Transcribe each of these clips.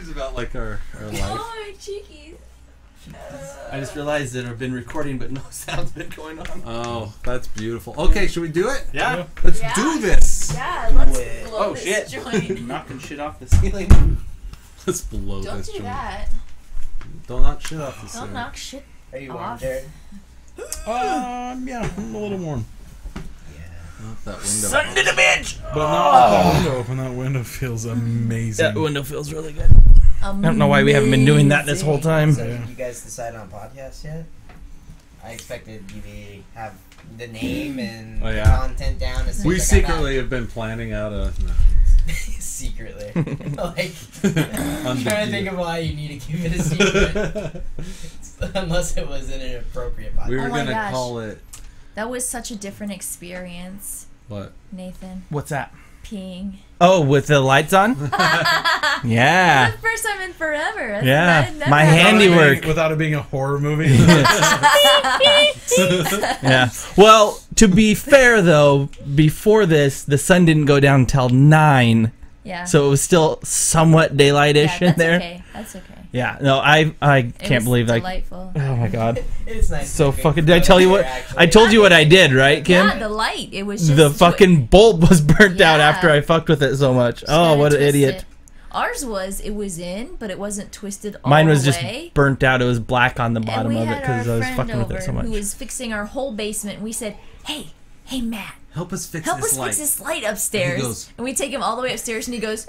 stories about like our life. Oh, cheeky. I just realized that I've been recording, but no sound's been going on. Oh, that's beautiful. Okay, should we do it? Yeah. Let's do this. Yeah, let's blow Oh this shit! joint. Knocking shit off the ceiling. Let's blow Don't this do joint. that. Don't knock shit off the Don't ceiling. knock shit Are you warm, off. Jared? Yeah, I'm a little warm. Not that window. Son of a bitch! But not with that window open. That window feels amazing. That window feels really good. I don't know why we haven't been doing that this whole time. So did you guys decide on podcasts yet? I expected you to have the name and Oh, yeah. content down. As soon We as I got secretly have been planning out a. No. back. Secretly. Like, I'm trying to think of why you need to keep it a secret. Unless it was in an appropriate podcast. We were Oh my gonna gosh. call it That was such a different experience, what? Nathan. What's that? Peeing. Oh, with the lights on? Yeah. The first time in forever. That Yeah. had never My happened. handiwork. Without it being a horror movie. Yeah. Well, to be fair though, before this, the sun didn't go down till 9, Yeah. so it was still somewhat daylightish yeah, in there. Okay. That's okay. Yeah. No, I It can't was believe like. delightful. Oh my god. It's nice. So looking fucking. Did I photo tell you what? here, actually. I told you what I did, right, Kim? Yeah, the light. It was just The fucking bulb was burnt out Yeah. after I fucked with it so much. just Oh, gotta what an twist idiot. it. Ours was, it was in, but it wasn't twisted all Mine was the just way. burnt out. It was black on the And bottom we of it had because our I was friend fucking with over it so much. who was fixing our whole basement. And we said, hey, Matt, Help us fix help this us light. fix this light upstairs. And he goes- and we take him all the way upstairs, and he goes,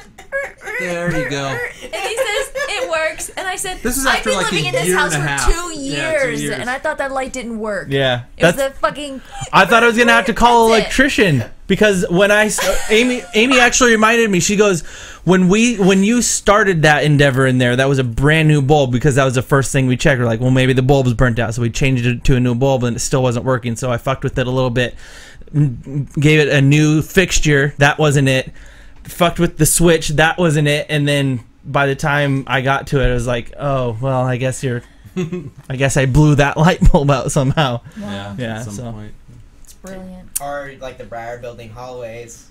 There you go. and he says, it works. And I said, This is I've after been like living a in this year house and a for half. 2 years, Yeah, 2 years. and I thought that light didn't work. Yeah. It was That's. the fucking... I thought I was gonna have to call an That's it. electrician because when Amy actually reminded me. She goes, when you started that endeavor in there, that was a brand new bulb because that was the first thing we checked. We're like, well, maybe the bulb was burnt out, so we changed it to a new bulb, and it still wasn't working. So I fucked with it a little bit, gave it a new fixture. That wasn't it. Fucked with the switch. That wasn't it. And then by the time I got to it, I was like, oh well, I guess I blew that light bulb out somehow. Wow. Yeah, At some so- point. It's brilliant. Or like the Briar Building hallways.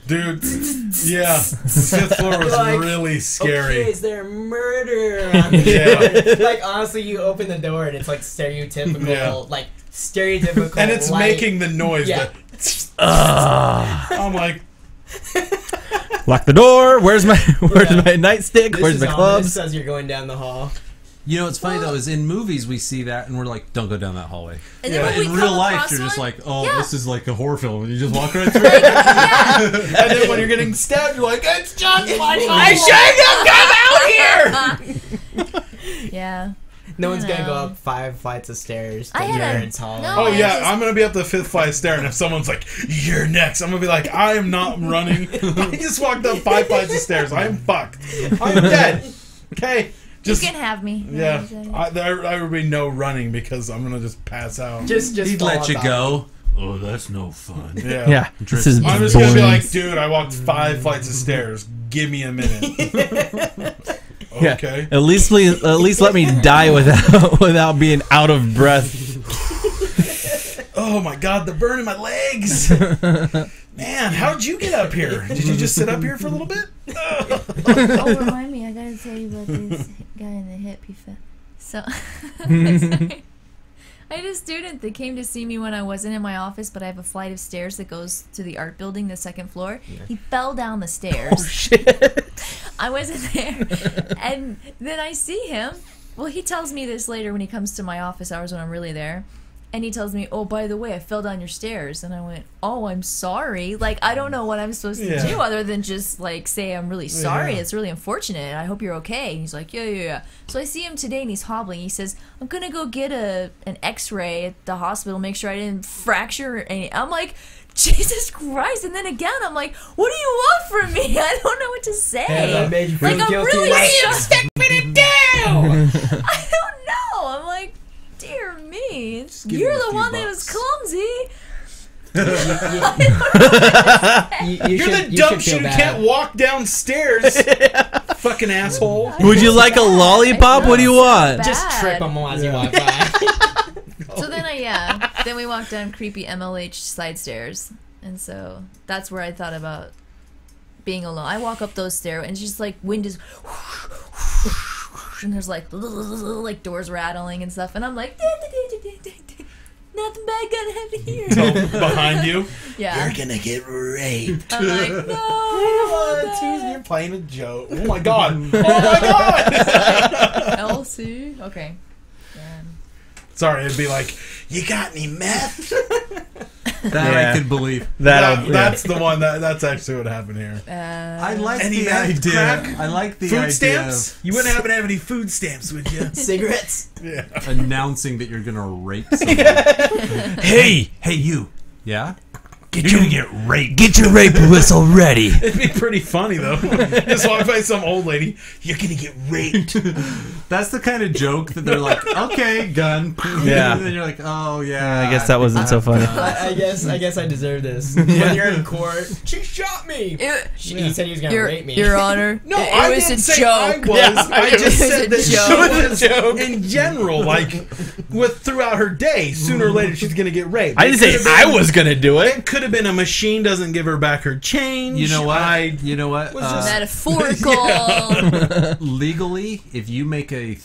Dude, yeah. The 5th floor was Like, really scary. Okay, is there murder around Yeah. here? Like, honestly, you open the door and it's like stereotypical, Yeah. like, stereotypical And it's light. making the noise. Yeah. I'm like, Lock the door. Where's my nightstick? This Where's is my ominous clubs? as you're going down the hall. You know what's funny though is in movies we see that and we're like, don't go down that hallway. And Yeah. then But when in we real come life, across you're just one- like, oh, Yeah. this is like a horror film, and you just walk right through it. and then when you're getting stabbed, you're like, it's just like I shouldn't have come out here! Yeah. No one's gonna go know. up 5 flights of stairs to I had a- Jared's hall. no, Oh I yeah, just- I'm gonna be up the 5th flight stair, and if someone's like, "You're next," I'm gonna be like, "I am not running. I just walked up 5 flights of stairs. I am fucked. I'm dead." Okay, just you can have me. yeah. There would be no running because I'm gonna just pass out. Just He'd fall let you on top. go. Oh, that's no fun. Yeah. Yeah, this is I'm just gonna be boring. like, dude, I walked 5 flights of stairs. Give me a minute. Yeah. Okay. At least let me die without being out of breath. Oh my god, the burn in my legs. Man, how'd you get up here? Did you just sit up here for a little bit? Oh, remind me, I gotta tell you about this guy in the hip. He fell. So, I had a student that came to see me when I wasn't in my office, but I have a flight of stairs that goes to the art building, the 2nd floor. He fell down the stairs. Oh shit! I wasn't there. And then I see him. Well, he tells me this later when he comes to my office hours when I'm really there. And he tells me, oh, by the way, I fell down your stairs. And I went, oh, I'm sorry. Like, I don't know what I'm supposed to Yeah. do other than just, like, say I'm really sorry. Yeah. It's really unfortunate. I hope you're okay. And he's like, yeah. So I see him today, and he's hobbling. He says, I'm going to go get an x-ray at the hospital, make sure I didn't fracture any. I'm like, Jesus Christ. And then again, I'm like, what do you want from me? I don't know what to say. that made you feel Like, I'm guilty. really Why shocked. expect me to do? I don't know. I'm like, dear me, give you're him a the few one that was bucks. clumsy. You're the dumb shit who can't walk downstairs. Fucking asshole. Would you like a lollipop? What do you want? Just trip them as you walk by. So then then we walked down creepy MLH side stairs, and so that's where I thought about being alone. I walk up those stairs, and it's just like wind is and there's like doors rattling and stuff, and I'm like, nothing bad gonna happen here. So, behind you, Yeah. you're gonna get raped. I'm like, no. You're playing a joke. Oh my god. Oh my god. Elsie. Okay. Yeah. Sorry, it'd be like, you got any meth? That Yeah. I could believe. That's the one. That's actually what happened here. I like Any the meth, idea. crack? I like the Food idea stamps? You wouldn't happen to have any food stamps, would you? Cigarettes. Yeah. of announcing that you're gonna rape someone. Hey, Hey, you. Yeah. you're gonna get raped. Get your rape whistle ready. It'd be pretty funny though. Just walk by some old lady. You're gonna get raped. That's the kind of joke that they're like, okay, gun. Yeah. And then you're like, oh yeah. I guess that wasn't so funny. I guess I deserve this. When you're in court, she shot me. He said he was gonna rape me. Your Honor. No, it I was didn't a say joke. I was. Yeah, I just it said was that a she joke. was It was a joke. in general, like with throughout her day, sooner or later she's gonna get raped. I didn't say I was gonna do it. It could have been a machine doesn't give her back her change. You know what? I You know what? was just- Metaphorical. Legally, if you make a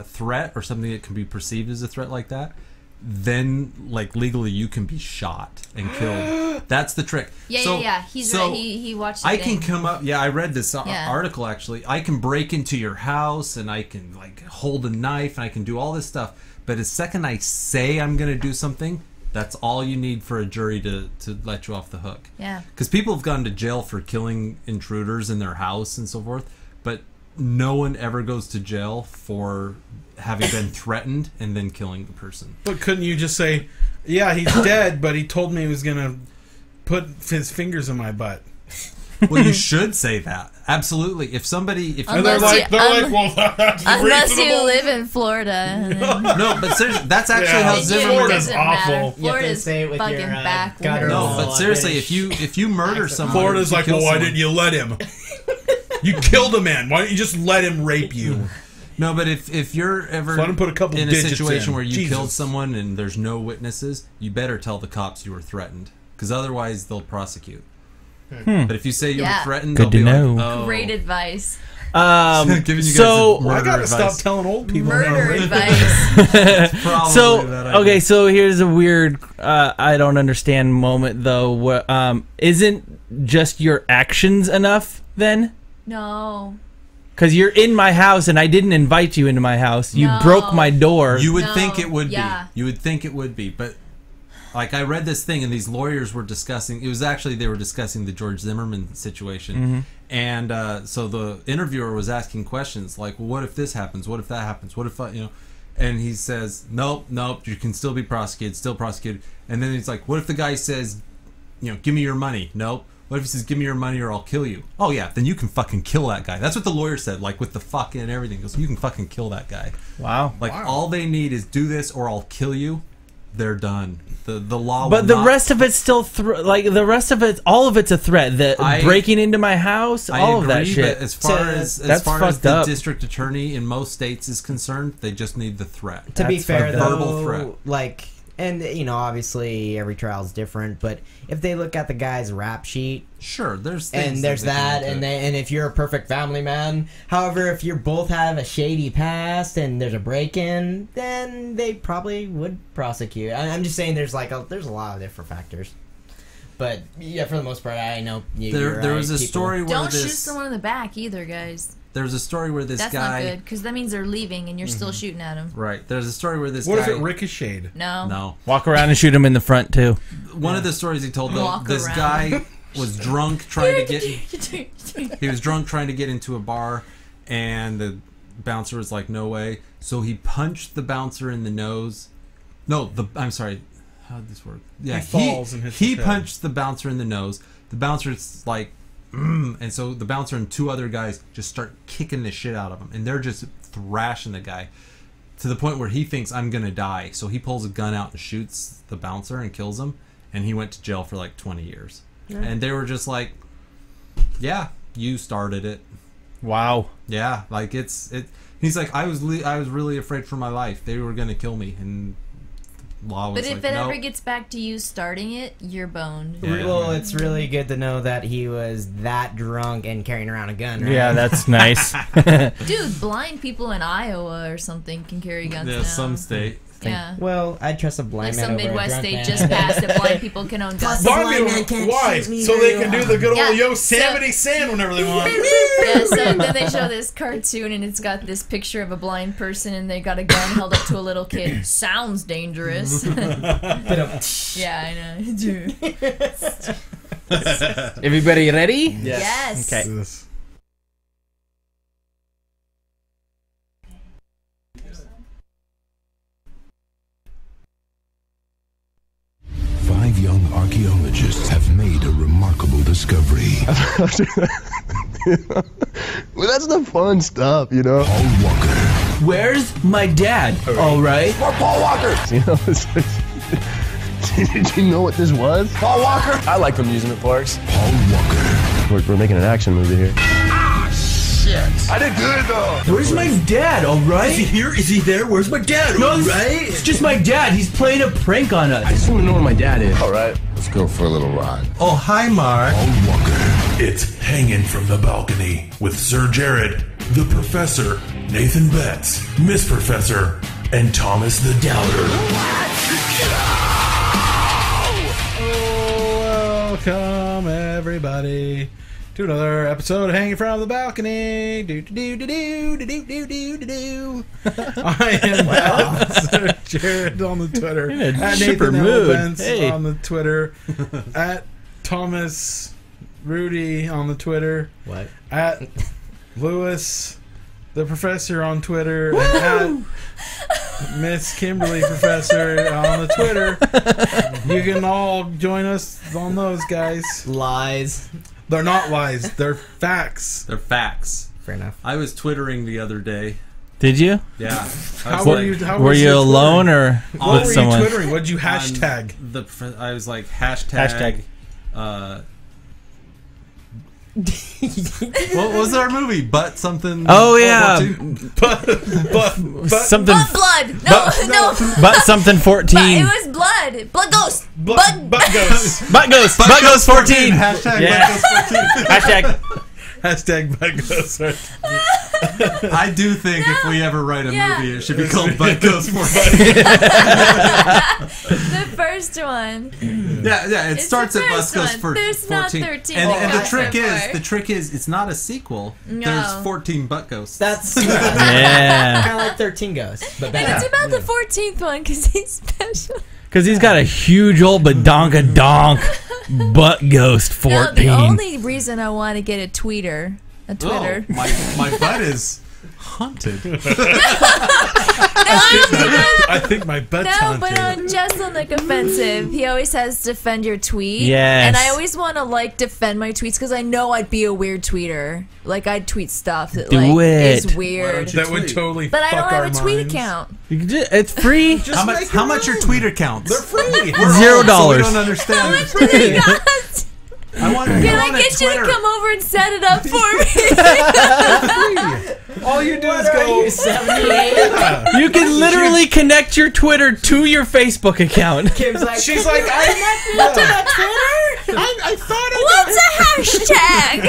threat or something that can be perceived as a threat like that, then like legally you can be shot and killed. That's the trick. Yeah. He's so right. He watched the I thing. can come up. Yeah, I read this Yeah. article actually. I can break into your house and I can like hold a knife and I can do all this stuff. But the second I say I'm going to do something, that's all you need for a jury to let you off the hook. Yeah. Because people have gone to jail for killing intruders in their house and so forth, but no one ever goes to jail for having been threatened and then killing the person. But couldn't you just say, yeah, he's dead, but he told me he was gonna put his fingers in my butt? Well, you should say that. Absolutely. If somebody, if And they're Unless like, you- well, that's Unless you reasonable. live in Florida. And then no, but seriously, that's actually Yeah. how it Zimmerman. Florida's doesn't matter. awful. You have to Florida's say it with fucking your, backwards. guttural- No, but Oh, seriously, British if you murder accent. someone, Florida's if you like, kill well, why someone- didn't you let him? You killed a man. Why don't you just let him rape you? No, but if you're ever Let him put a couple in a digits situation in. where you Jesus. killed someone and there's no witnesses, you better tell the cops you were threatened, because otherwise they'll prosecute. But if you say you Yeah. were threatened, Good they'll to be know. like, oh. Great advice. Giving you guys So murder I gotta advice. stop telling old people. Murder now. advice. Probably So that idea. okay, so here's a weird I don't understand moment though. Isn't just your actions enough then? No. Because you're in my house and I didn't invite you into my house. You No. broke my door. You would No, think it would yeah. be. You would think it would be, but like I read this thing and these lawyers were discussing. It was actually they were discussing the George Zimmerman situation, and so the interviewer was asking questions like, "Well, what if this happens? What if that happens? What if you know?" And he says, "Nope, you can still be prosecuted, still prosecuted." And then he's like, "What if the guy says, give me your money?" Nope. What if he says, "Give me your money or I'll kill you"? Oh yeah, then you can fucking kill that guy. That's what the lawyer said, like with the fuck and everything. He goes, you can fucking kill that guy. Wow. Like all they need is do this or I'll kill you. They're done. The law. But will the not- rest of it's still like the rest of it, all of it's a threat. Breaking into my house, I all agree, of that shit. But as far So, as that's far as fucked the up. district attorney in most states is concerned, they just need the threat. To be That's fair, fucked up. Verbal though, threat. like, and obviously every trial is different, but if they look at the guy's rap sheet Sure, there's things and there's they can that, look and at. and if you're a perfect family man, however, if you both have a shady past and there's a break-in, then they probably would prosecute. I'm just saying, there's there's a lot of different factors. But yeah, for the most part, I know there was a story where Don't shoot this someone in the back either, guys. there was a story where this That's guy not good, because that means they're leaving and you're still shooting at them. right. There's a story where this What guy if it ricocheted? No. no. Walk around and shoot him in the front too. One of the stories he told though, Walk this around. guy was drunk trying to get he was drunk trying to get into a bar and the bouncer was like no way, so he punched the bouncer in the nose. I'm sorry, how did this work? Yeah, He falls and hits he his head. punched the bouncer in the nose. The bouncer's like and so the bouncer and two other guys just start kicking the shit out of him and they're just thrashing the guy to the point where he thinks I'm gonna die, so he pulls a gun out and shoots the bouncer and kills him, and he went to jail for like 20 years. And they were just like, yeah, you started it. Wow. Yeah, like it's he's like, I was really afraid for my life. They were gonna kill me, and law was But if like, it nope. ever gets back to you starting it, you're boned. Yeah. Well, it's really good to know that he was that drunk and carrying around a gun, right? Yeah, that's nice. Dude, blind people in Iowa or something can carry guns Yeah, now. some state. Yeah. Well, I'd trust a blind Like man some over a Midwest drunk state man. just passed that blind people can own guns. Plus- Blind blind man people, can't why? shoot me So they very can do well. the good old Yeah, Yosemite Sam whenever they want. Yeah, so then they show this cartoon and it's got this picture of a blind person and they got a gun held up to a little kid. Sounds dangerous. Yeah, I know. Dude. Everybody ready? Yes. Okay. This. Five young archaeologists have made a remarkable discovery. Well, that's the fun stuff, you know. Paul Walker, Where's my dad? All right. You know, did you know what this was? Paul Walker. I like amusement parks. Paul Walker, We're making an action movie here. I did good though. Where's my dad? All right. Is he Here, is he there? Where's my dad? No, All it's, right. it's just my dad. He's playing a prank on us. I just want to know where my dad is. All right, let's go for a little ride. Oh, hi, Mark. Paul Walker, It's Hanging from the Balcony with Sir Jared, the Professor, Nathan Betts, Miss Professor, and Thomas the Doubter. Welcome everybody to another episode of Hanging from the Balcony. Do do do do do do do do do do. I am Sir Jared on the Twitter. In a At chipper Nathan L. mood. Bentz Hey. on the Twitter. At Thomas Rudy on the Twitter. What? At Lewis the Professor on Twitter. And at Miss Kimberly Professor on the Twitter. You can all join us on those guys. Lies. They're not lies. They're facts. They're facts. Fair enough. I was twittering the other day. Did you? Yeah. How were you? How Were was you your alone twittering? or What with were someone? you twittering? What'd you hashtag? I was like hashtag. What was our movie? Butt something. Oh, yeah. World War II? but Something. Butt blood. No, no. But something 14. But it was blood. Blood ghost. butt ghost. Butt Ghost. Butt Ghost 14. Hashtag Yeah. Butt Ghost 14. Hashtag. Hashtag butt ghost. I do think if we ever write a Yeah. movie, it should be called Butt Ghost 14. The first one. Yeah. It It's starts the at Butt first Ghost one. for There's not 14. 13 And that the got trick so is, far. it's not a sequel. No. There's 14 Butt Ghosts. That's Yeah. kind of like 13 Ghosts, but And better. it's about the 14th one because he's special. Because he's got a huge old badonka-donk butt ghost 14. No, the only reason I want to get a Twitter. Oh, my butt is haunted. I think my butt's No, but haunted. on Jesselnick Offensive, he always has defend your tweet. Yes. And I always want to defend my tweets because I know I'd be a weird tweeter. Like I'd tweet stuff that Do is it. weird. That would totally. But I fuck don't have our a tweet minds. account. You can it's free. How much your tweet accounts? They're free. $0. So we don't understand. What do they got? I want. Can I get you to come over and set it up for me? All you do is What are go. you, 78? You can literally connect your Twitter to your Facebook account. Kim's like, She's like, I thought What's a hashtag?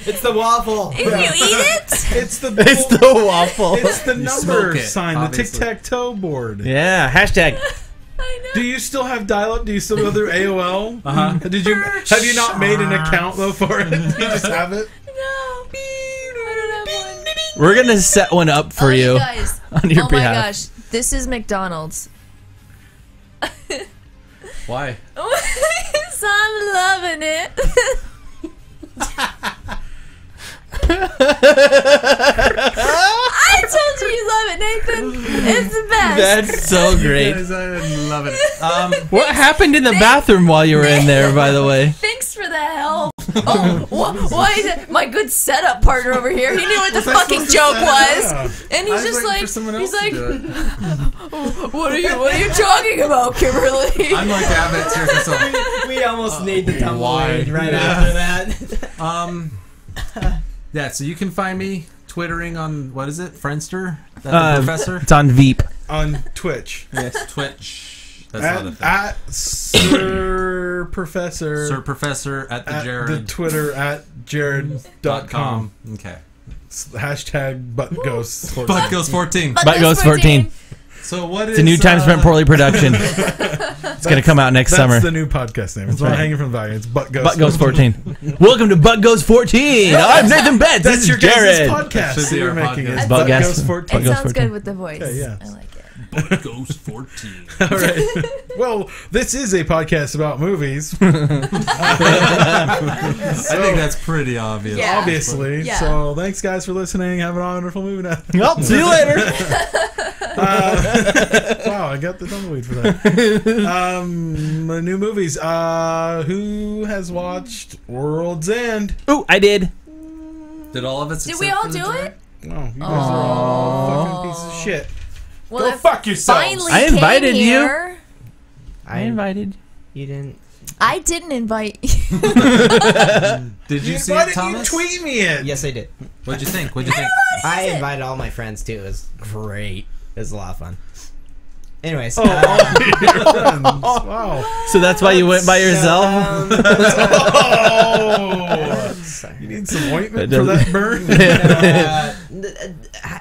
it's the waffle. If you eat it? it's the It's the waffle. it's the number smoke it, sign, obviously. the tic-tac-toe board. Yeah, hashtag. I know. Do you still have dial-up? Do you still go through AOL? Did you have you not made an account though for it? You just have it. No. I don't have one. We're going to set one up for you guys. on your Oh behalf. my gosh. This is McDonald's. Why? So I'm loving it. I told you you love it, Nathan. It's the best. That's so great. I love it. What happened in the bathroom while you were in there, by the way? Thanks for the help. Oh, why is it my good setup partner over here? He knew what the fucking joke was, and he's just like, he's like, what are you talking about, Kimberly? I'm like Abbott here. So, We almost need the why? tumbleweed right after that. yeah. So you can find me twittering on what is it? Friendster? That the professor? It's on Veep. On Twitch. Twitch. That's not a thing. At Sir Professor. Sir Professor at the at Jared. the Twitter at Jared.com. Okay. Hashtag ButtGhosts14. Butt Goes 14. Butt Goes 14. So what is... It's a new Time Spent Poorly production. It's going to come out next summer. That's the new podcast name. It's not hanging from the value. It's Butt Goes Butt Goes 14. Welcome to Butt Goes 14. I'm Nathan Betts. That's This your is Jared. guys' podcast Should that be you're our making. podcast. It's Butt Butt Goes Goes 14. It Goes sounds 14. good with the voice. Okay, yeah. I like it. Butt Goes 14. All right. Well, this is a podcast about movies. I think that's pretty obvious. Yeah. Obviously. Yeah. So thanks, guys, for listening. Have a wonderful movie night. Well, see you later. Wow, I got the tumbleweed for that. New movies. Who has watched World's End? Ooh, I did. Did all of us? Did except we all for the do Jared? it? Oh, you guys are all fucking pieces of shit. Well, Go if fuck yourselves. Finally I invited came you. here. I invited. You didn't. I didn't invite. Did you see Why it, didn't Thomas? you tweet me it? Yes, I did. What'd you think? What'd you think? I invited all my friends too. It was great. It was a lot of fun. Anyways, Wow. So that's why you went by yourself? You need some ointment It for that doesn't- burn?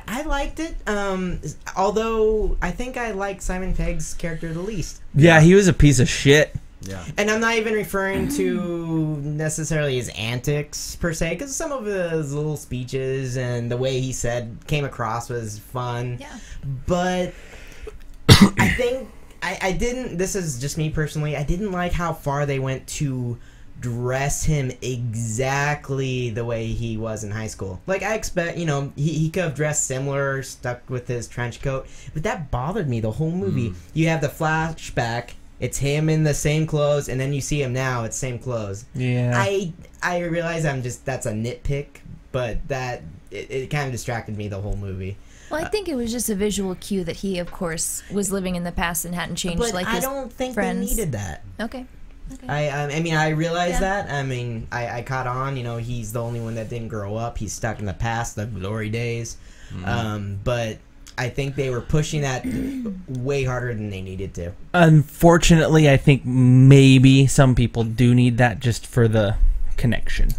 I liked it. Although I think I like Simon Pegg's character the least. Yeah, he was a piece of shit. Yeah. And I'm not even referring to necessarily his antics per se, because some of his little speeches and the way he came across was fun. Yeah. But I think I didn't. This is just me personally. I didn't like how far they went to dress him exactly the way he was in high school. Like, I expect, he could have dressed similar, stuck with his trench coat, but that bothered me the whole movie. You have the flashback. It's him in the same clothes, and then you see him now. It's same clothes. Yeah. I realize that's a nitpick, but it kind of distracted me the whole movie. Well, I think it was just a visual cue that he, of course, was living in the past and hadn't changed But like I his don't think friends. they needed that. Okay. I mean, I realize Yeah. that. I mean, I caught on. He's the only one that didn't grow up. He's stuck in the past, the glory days. But I think they were pushing that way harder than they needed to. Unfortunately, I think maybe some people do need that just for the connection.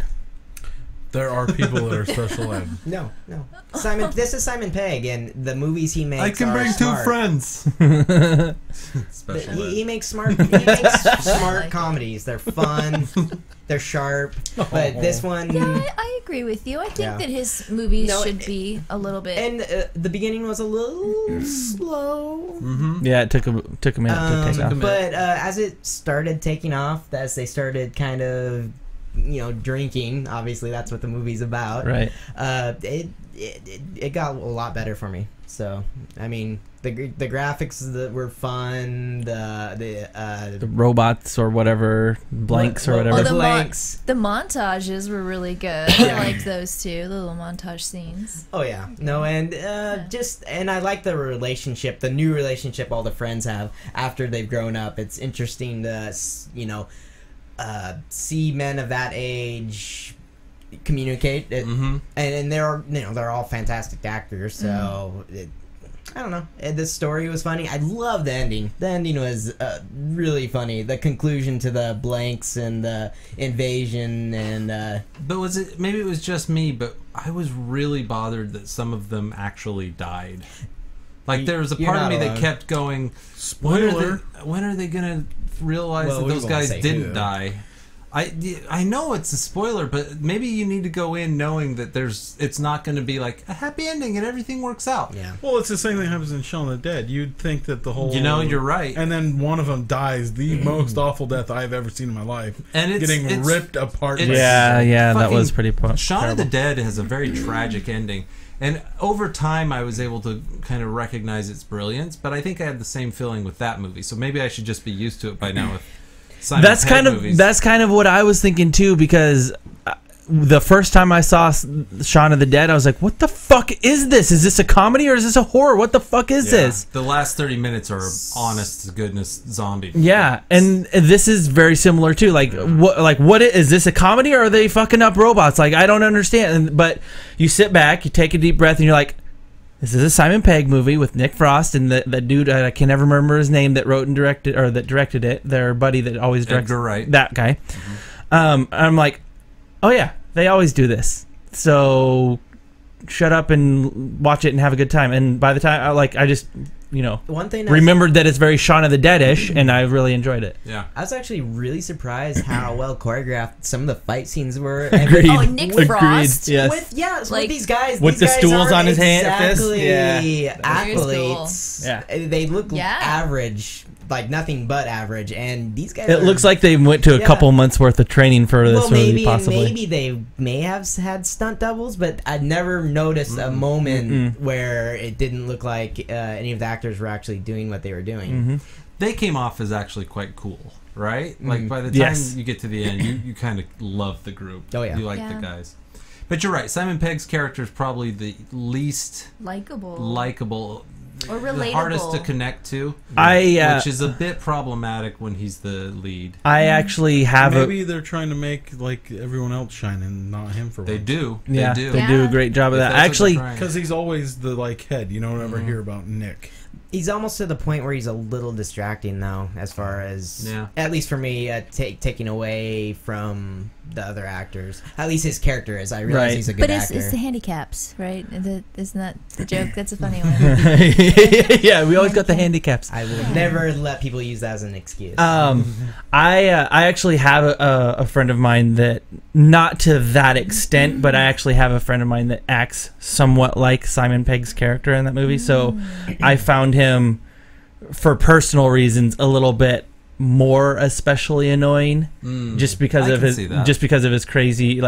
There are people that are special ed. No. This is Simon Pegg, and the movies he makes I can are bring smart. 2 friends. Special ed. He makes smart comedies. They're fun. They're sharp. But this one... Yeah, I agree with you. I think Yeah. that his movies No, should be a little bit. And the beginning was a little slow. Yeah, it took a minute to take off. But as it started taking off, as they started kind of, drinking, obviously that's what the movie's about. Right. It got a lot better for me. So, I mean, the graphics that were fun, The robots or whatever, blanks or whatever. the blanks. the montages were really good. I liked those too, the little montage scenes. Oh yeah, no, and and I like the relationship, the new relationship all the friends have after they've grown up. It's interesting to see men of that age communicate, and they're all fantastic actors. So I don't know. The story was funny. I love the ending. The ending was really funny. The conclusion to the blanks and the invasion and. But maybe it was just me, but I was really bothered that some of them actually died. Like, there was a You're part of not me that alone. kept going, Spoiler. when are they going to realize Well, that we those won't guys say didn't who. die? I know it's a spoiler, but maybe you need to go in knowing that it's not going to be like a happy ending and everything works out. Yeah. Well, it's the same thing happens in Shaun of the Dead. You'd think that the whole... You're right. And then one of them dies, the most awful death I've ever seen in my life. And it's getting ripped apart. it's- Yeah, that fucking was pretty Shaun of the terrible. Dead has a very tragic ending. And over time, I was able to kind of recognize its brilliance, but I think I had the same feeling with that movie. So maybe I should just be used to it by now with Simon That's Pegg kind of movies. that's kind of what I was thinking too, because the first time I saw Shaun of the Dead, I was like, "What the fuck is this? Is this a comedy or is this a horror? What the fuck is this?" The last 30 minutes are honest to goodness zombie. Yeah, and this is very similar too. Like, what is this a comedy or are they fucking up robots? Like, I don't understand. But you sit back, you take a deep breath, and you're like, This is a Simon Pegg movie with Nick Frost and the dude, I can never remember his name, that wrote and directed, or that directed it. Their buddy that always directs. Edgar Wright. That guy. I'm like, oh yeah, they always do this. So shut up and watch it and have a good time. And by the time, I just, one thing remembered that it's very Shaun of the Dead-ish, and I really enjoyed it. Yeah. I was actually really surprised how well choreographed some of the fight scenes were. Agreed. Oh, Nick Frost. Yes. With these guys. With these the guys stools are on his hand, exactly fist. athletes. Yeah. They look Yeah. average, like nothing but average. And these guys It looks like they went to a couple months worth of training for this movie, possibly. Maybe they may have had stunt doubles, but I never noticed a moment where it didn't look like any of the actors were actually doing what they were doing. They came off as actually quite cool, right? Like by the time you get to the end, you kind of love the group. Oh yeah, you like the guys. But you're right. Simon Pegg's character is probably the least likable, or relatable, the hardest to connect to. Which is a bit problematic when he's the lead. I actually have maybe they're trying to make like everyone else shine and not him for they once. do. Yeah, they do. They do a great job of that. Actually, because he's always the head. You don't ever hear about Nick. He's almost to the point where he's a little distracting, though, as far as, at least for me, taking away from the other actors. At least his character is. I realize he's a good actor. But it's the handicaps, right? Isn't that the joke? That's a funny one. Yeah, we always got the handicaps. I will never let people use that as an excuse. I actually have a friend of mine that, not to that extent, but I actually have a friend of mine that acts somewhat like Simon Pegg's character in that movie. So I found him, for personal reasons, a little bit more especially annoying, just because of his crazy,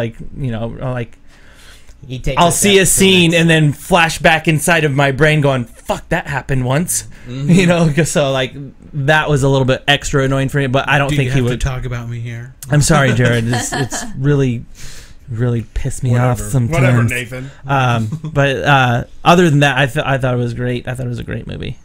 I'll see a scene and then flash back inside of my brain going, fuck, that happened once. So that was a little bit extra annoying for me, but I don't think he would to talk about me here. I'm sorry, Jared. It's really pissed me off sometimes. Whatever, Nathan. But other than that, I thought it was great. I thought it was a great movie.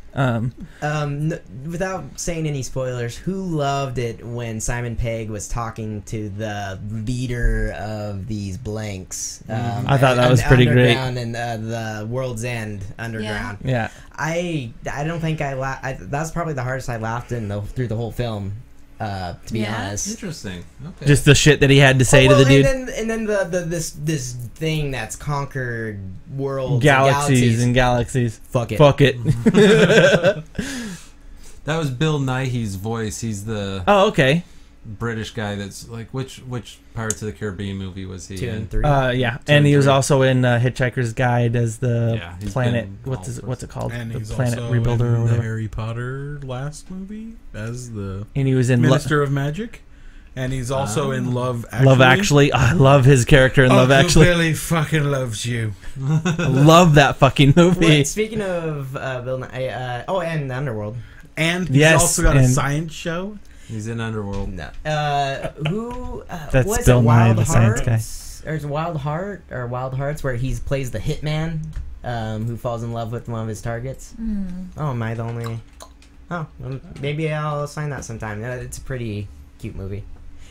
Without saying any spoilers, who loved it when Simon Pegg was talking to the leader of these blanks? I thought that was pretty great. And the World's End Underground. Yeah. I don't think I laughed. That's probably the hardest I laughed through the whole film. To be honest, interesting. Okay. Just the shit that he had to say to the dude, and then this thing that's conquered worlds, and galaxies. Fuck it. That was Bill Nighy's voice. He's the British guy that's which Pirates of the Caribbean movie was he 2 in? and 3? And he was also in Hitchhiker's Guide as the he's planet. been What's it called? And the he's Planet also Rebuilder in or the whatever. Harry Potter last movie as the And he was in Minister of Magic. And he's also in Love Actually. Love Actually. I love his character in Love Actually. Billy fucking loves you. I love that fucking movie. Wait, speaking of Bill Nye, and Underworld. And he's also got a science show. He's in Underworld. No. Who? That's was Bill it Nye, Wild the science guy. Or is it Wild Heart or Wild Hearts, where he plays the hitman who falls in love with one of his targets? Oh, am I the only? Oh, well, maybe I'll sign that sometime. It's a pretty cute movie.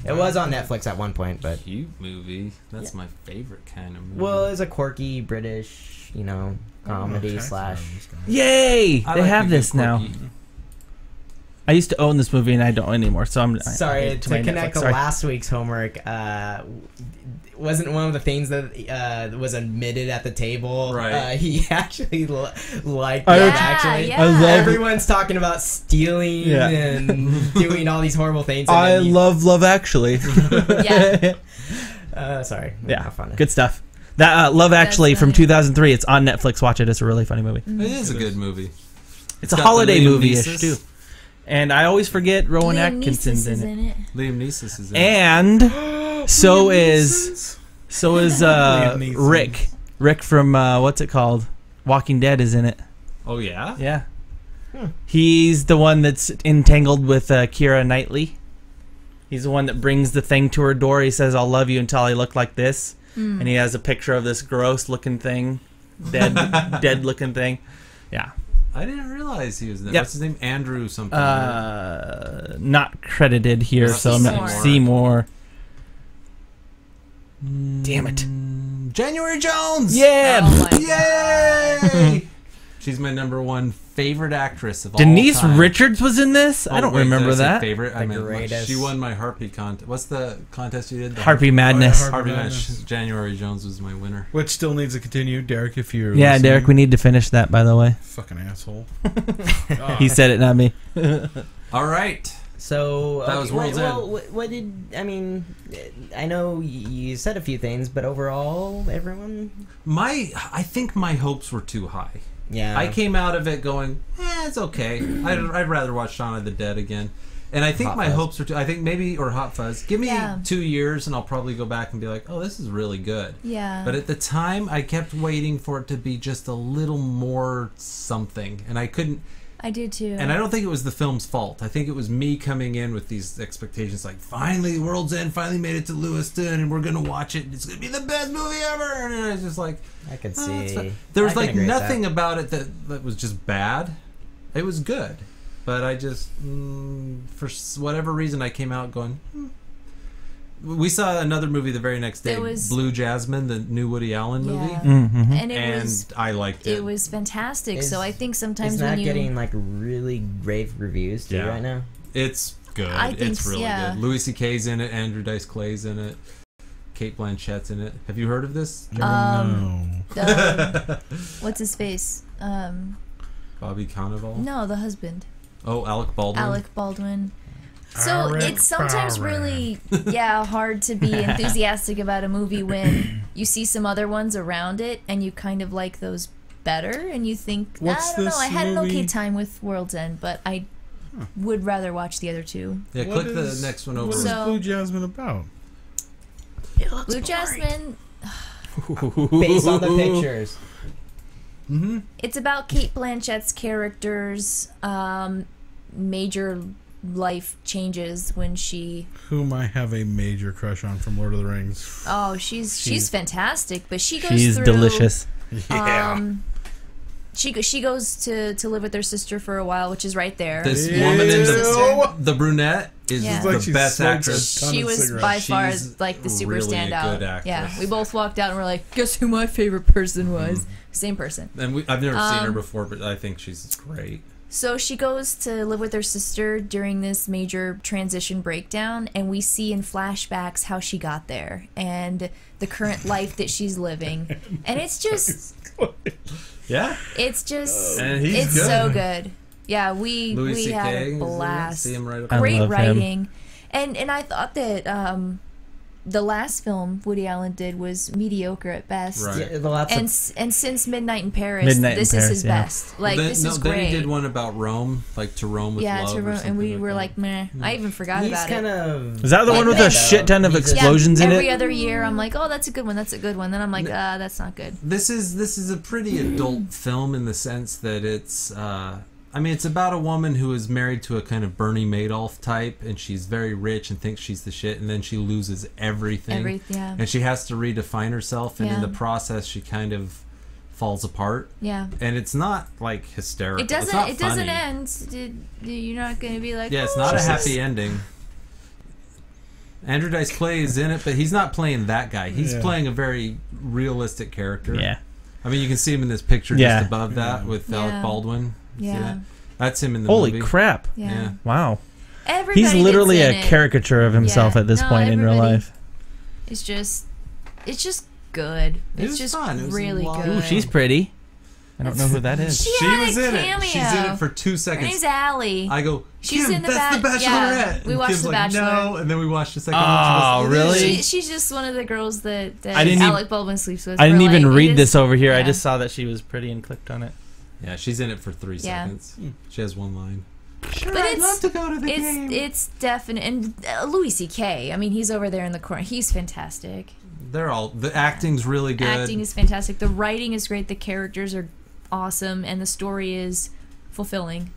It was on Netflix at one point, but cute movie. That's my favorite kind of movie. Well, it's a quirky British, comedy slash. Yay! They have this now. I used to own this movie and I don't anymore, so I'm sorry to connect to last week's homework. Wasn't one of the things that was admitted at the table. Right. He actually liked I love everyone's talking about stealing and doing all these horrible things. And I love Love Actually. Sorry. Yeah. Good stuff. That Love Actually from 2003. It's on Netflix. Watch it. It's a really funny movie. It is a good movie. It's a holiday movie-ish too. And I always forget Rowan Atkinson's in it. Liam Neeson is in it. And so is Rick. Rick from what's it called? Walking Dead is in it. Oh yeah? Yeah. He's the one that's entangled with Keira Knightley. He's the one that brings the thing to her door. He says, "I'll love you until I look like this." And he has a picture of this gross looking thing, dead looking thing. Yeah. I didn't realize he was in that. Yep. What's his name? Andrew something. Not credited here, so I'm not Seymour. Damn it. January Jones! Yeah! Oh my Yay! She's my number one favorite actress of all Denise time. Richards was in this. I don't remember did I say that. Favorite? I The meant greatest. she won my Harpy contest. What's the contest you did? The Harpy Madness. Harpy Madness. Madness. January Jones was my winner. Which still needs to continue. Derek, if you're Yeah, listening. Derek, we need to finish that, by the way. Fucking asshole. He said it, not me. All right. So That was World's End. Well, what did I mean? I know you said a few things, but overall, everyone. I think my hopes were too high. Yeah. I came out of it going, it's okay. I'd rather watch Shaun of the Dead again. And I think Hot my Fuzz. hopes were too... I think maybe... Or Hot Fuzz. Give me Yeah. 2 years and I'll probably go back and be like, oh, this is really good. Yeah. But at the time, I kept waiting for it to be just a little more something. And I couldn't... I did too. And I don't think it was the film's fault. I think it was me coming in with these expectations like, finally, World's End finally made it to Lewiston and we're going to watch it. It's going to be the best movie ever. And I was just like... I could Oh, that's see. fine. There was I can like agree with nothing that. about it that was just bad. It was good, but I just for whatever reason I came out going. We saw another movie the very next day, It was- Blue Jasmine, the new Woody Allen movie, Yeah. Mm-hmm. And it and was I liked it. it was fantastic. So I think sometimes It's when not you getting like really rave reviews too Yeah. right now. It's good. I think It's really yeah. good. Louis C.K.'s in it. Andrew Dice Clay's in it. Kate Blanchett's in it. Have you heard of this? No. what's his face? Bobby Cannavale? No, the husband, Oh, Alec Baldwin. Alec Baldwin. So Alec it's sometimes Baldwin. really hard to be enthusiastic about a movie when you see some other ones around it and you kind of like those better and you think What's I don't know, this I had an movie? okay time with World's End, but I would rather watch the other two. Yeah, What click is- the next one over. What is So- Blue Jasmine about? Blue Jasmine, Based on the pictures. it's about Kate Blanchett's character's major life changes when she Whom I have a major crush on from Lord of the Rings. she's fantastic, but she goes She's through delicious. Yeah. She goes to live with her sister for a while, which is right there. This Ew. woman in Sister. the brunette is Yeah. It's like the she best smokes actress. ton She of was cigarettes. by far She's like the super really a standout. good actress. Yeah, we both walked out and we're like, guess who my favorite person was? Same person. And I've never seen her before, but I think she's great. So she goes to live with her sister during this major transition breakdown, and we see in flashbacks how she got there and the current life that she's living. And it's just, Yeah, it's just, And he's it's good. so good. Yeah, we Louis C.K. had is a in it. blast. See him right up I Great love him. writing, and I thought that the last film Woody Allen did was mediocre at best. Right. Yeah, the lots And of, and since Midnight in Paris, Midnight in this is Paris, his yeah. best. Like then, this is then great. he did one about Rome, like To Rome with Yeah, Love, to or Rome, and something we like were that. like, meh. I even forgot he's about kind it. of. Is that the Like one with that, a shit ton of He's a- explosions in every it? other year, I'm like, oh, that's a good one. That's a good one. Then I'm like, that's not good. This is a pretty adult film in the sense that it's I mean, it's about a woman who is married to a kind of Bernie Madoff type, and she's very rich and thinks she's the shit, and then she loses everything. Yeah. And she has to redefine herself, and in Yeah. the process, she kind of falls apart. Yeah. And it's not like hysterical. It doesn't. It's not It doesn't funny. end. You're not going to be like. Yeah, it's "Oh, not a Jesus." happy ending. Andrew Dice Clay is in it, but he's not playing that guy. He's Yeah. playing a very realistic character. Yeah. I mean, you can see him in this picture Yeah. just above that with Alec Yeah. Baldwin. See Yeah. that? That's him in the Holy movie. crap. Yeah. Yeah. Wow. Everybody He's literally that's a in it caricature of himself Yeah. at this No, point in real everybody- life. It's just good. It It's was just fun. It was a really lot- good. Ooh, she's pretty. I don't know who that is. She She had was a in cameo. it. She's in it for 2 Her seconds. name's Allie. I go, She's Kim, in the that's the Bachelorette. Yeah, Bachelorette. we And watched Kim's The like, Bachelor. no, and then we watched the second Oh, one. She goes, "It is." really? She's just one of the girls that I didn't Alec even- Baldwin sleeps with. I didn't We're even like, read it this is- over here. I yeah. just saw that she was pretty and clicked on it. Yeah, she's in it for 3 Yeah. seconds. She has one line. Sure, But I'd it's love to go to the game. it's definite. And Louis C.K. I mean, he's over there in the corner. He's fantastic. They're all, the acting's really good. Acting is fantastic. The writing is great. The characters are awesome, and the story is fulfilling,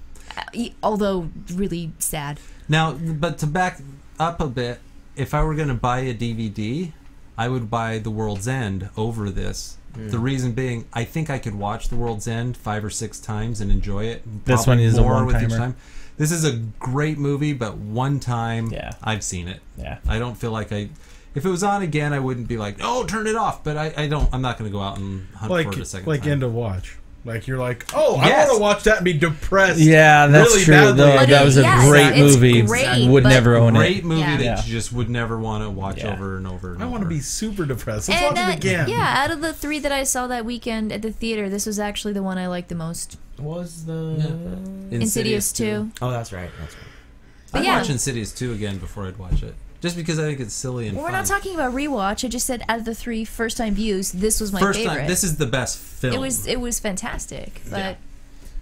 although really sad. Now, but to back up a bit, if I were going to buy a DVD, I would buy The World's End over this. The reason being, I think I could watch The World's End 5 or 6 times and enjoy it. This Probably one is a more with each one-timer. time. This is a great movie, but one time Yeah. I've seen it. Yeah. I don't feel like if it was on again, I wouldn't be like, oh, turn it off. But I'm not going to go out and hunt for it a second like time. End of Watch. Like you're like, oh, I Yes. want to watch that and be depressed. Yeah, that's really true. badly. Though But that was a yes, great it's movie. great, Would but- never own Great it. movie Yeah. that Yeah. you just would never want to watch Yeah. over and over and I over. want to be super depressed. Let's And, watch it again. yeah, out of the 3 that I saw that weekend at the theater, this was actually the one I liked the most. Was the Insidious 2. Oh, that's right. That's right. But I'd yeah. watch Insidious 2 again before I'd watch it. Just because I think it's silly and Well, we're fun. not talking about rewatch. I just said out of the 3 first-time views, this was my First favorite. time, this is the best film. It was fantastic. But Yeah.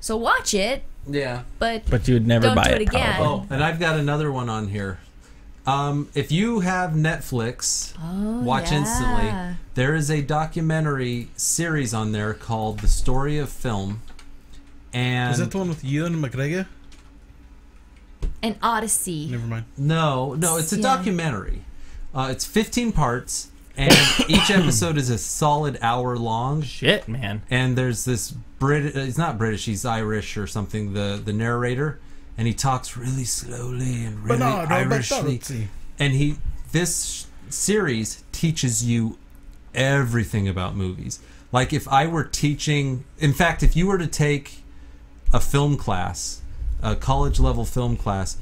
so watch it, Yeah. but But you would never Don't buy do it it again. probably. Oh, and I've got another one on here. If you have Netflix, watch yeah. instantly. There is a documentary series on there called The Story of Film. And Is that the one with Ewan McGregor? an Odyssey. Never mind. no, it's a Yeah. documentary. It's 15 parts, and each episode is a solid hour long. Shit, man. And there's this he's not British, he's Irish or something, the narrator, and he talks really slowly and really Irishly. And this series teaches you everything about movies. Like if I were teaching, in fact, if you were to take a film class, a college level film class,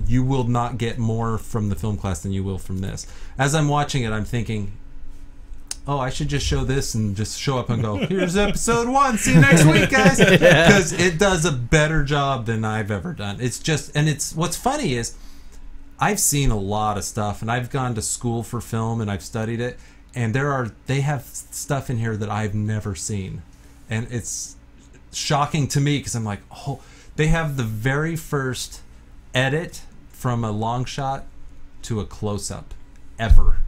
you will not get more from the film class than you will from this. As I'm watching it, I'm thinking, oh, I should just show this and just show up and go, here's episode 1. See you next week, guys. Because it does a better job than I've ever done. It's just, and it's, what's funny is, I've seen a lot of stuff, and I've gone to school for film, and I've studied it, and they have stuff in here that I've never seen. And it's shocking to me, because I'm like, oh, they have the very first edit from a long shot to a close-up ever,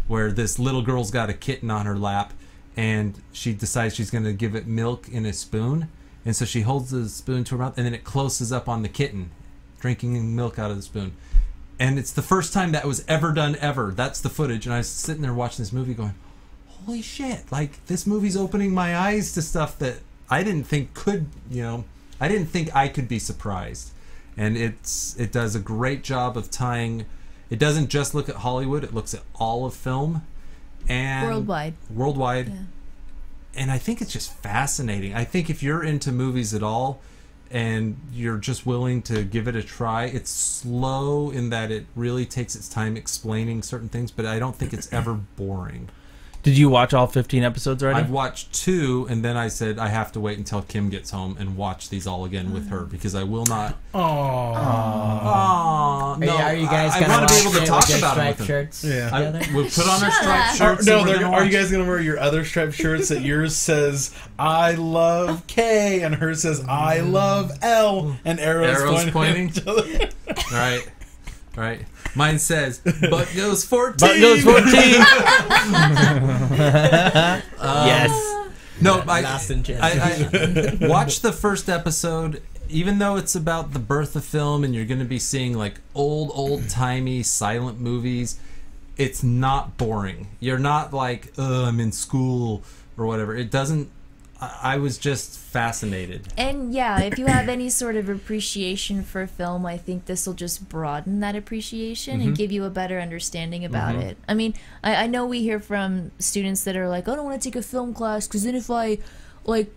where this little girl's got a kitten on her lap, and she decides she's going to give it milk in a spoon, and so she holds the spoon to her mouth, and then it closes up on the kitten drinking milk out of the spoon. And it's the first time that was ever done ever. That's the footage, and I was sitting there watching this movie going, holy shit, like this movie's opening my eyes to stuff that I didn't think could, I didn't think I could be surprised. And it does a great job of tying. It doesn't just look at Hollywood, it looks at all of film and worldwide. Yeah. And I think it's just fascinating. I think if you're into movies at all and you're just willing to give it a try, it's slow in that it really takes its time explaining certain things, but I don't think it's ever boring. Did you watch all 15 episodes already? I've watched 2, and then I said I have to wait until Kim gets home and watch these all again with her, because I will not. Oh, no! Hey, are you guys I gonna want to be able watch to it talk with your about it striped with them. shirts Yeah. together? We'll put on our Shut striped up. shirts. No, and we're gonna are you watch. guys gonna wear your other striped shirts that yours says "I love K" and hers says "I love L" and arrows pointing. At each other? All right. Mine says, "But goes 14." But goes 14. Yes. No, Last in chance. I watch the first episode. Even though it's about the birth of film and you're going to be seeing like old-timey silent movies, it's not boring. You're not like, oh, I'm in school or whatever. It doesn't. I was just fascinated. And yeah, if you have any sort of appreciation for film, I think this will just broaden that appreciation and give you a better understanding about it. I mean, I know we hear from students that are like, I don't want to take a film class because then if I like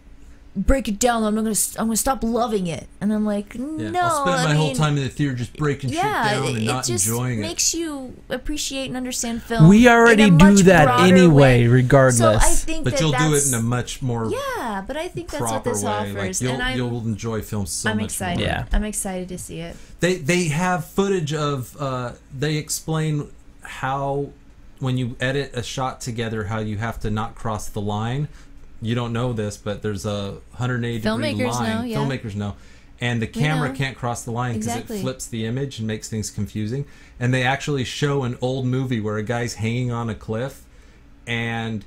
break it down, I'm gonna stop loving it. And I'm like, Yeah. no, I'll spend my I whole mean, time in the theater just breaking shit down and it not just enjoying it. makes you appreciate and understand film. We already in a do much that broader anyway, way. regardless. So I think But that you'll do it that's- in a much more yeah, but I think that's what proper this way. offers, Like and you'll enjoy film so I'm much excited. more. Yeah. I'm excited to see it. They have footage of they explain how when you edit a shot together how you have to not cross the line. You don't know this, but there's a 180 degree Filmmakers line. know, yeah. Filmmakers know. And the camera know. can't cross the line because Exactly. it flips the image and makes things confusing. And they actually show an old movie where a guy's hanging on a cliff and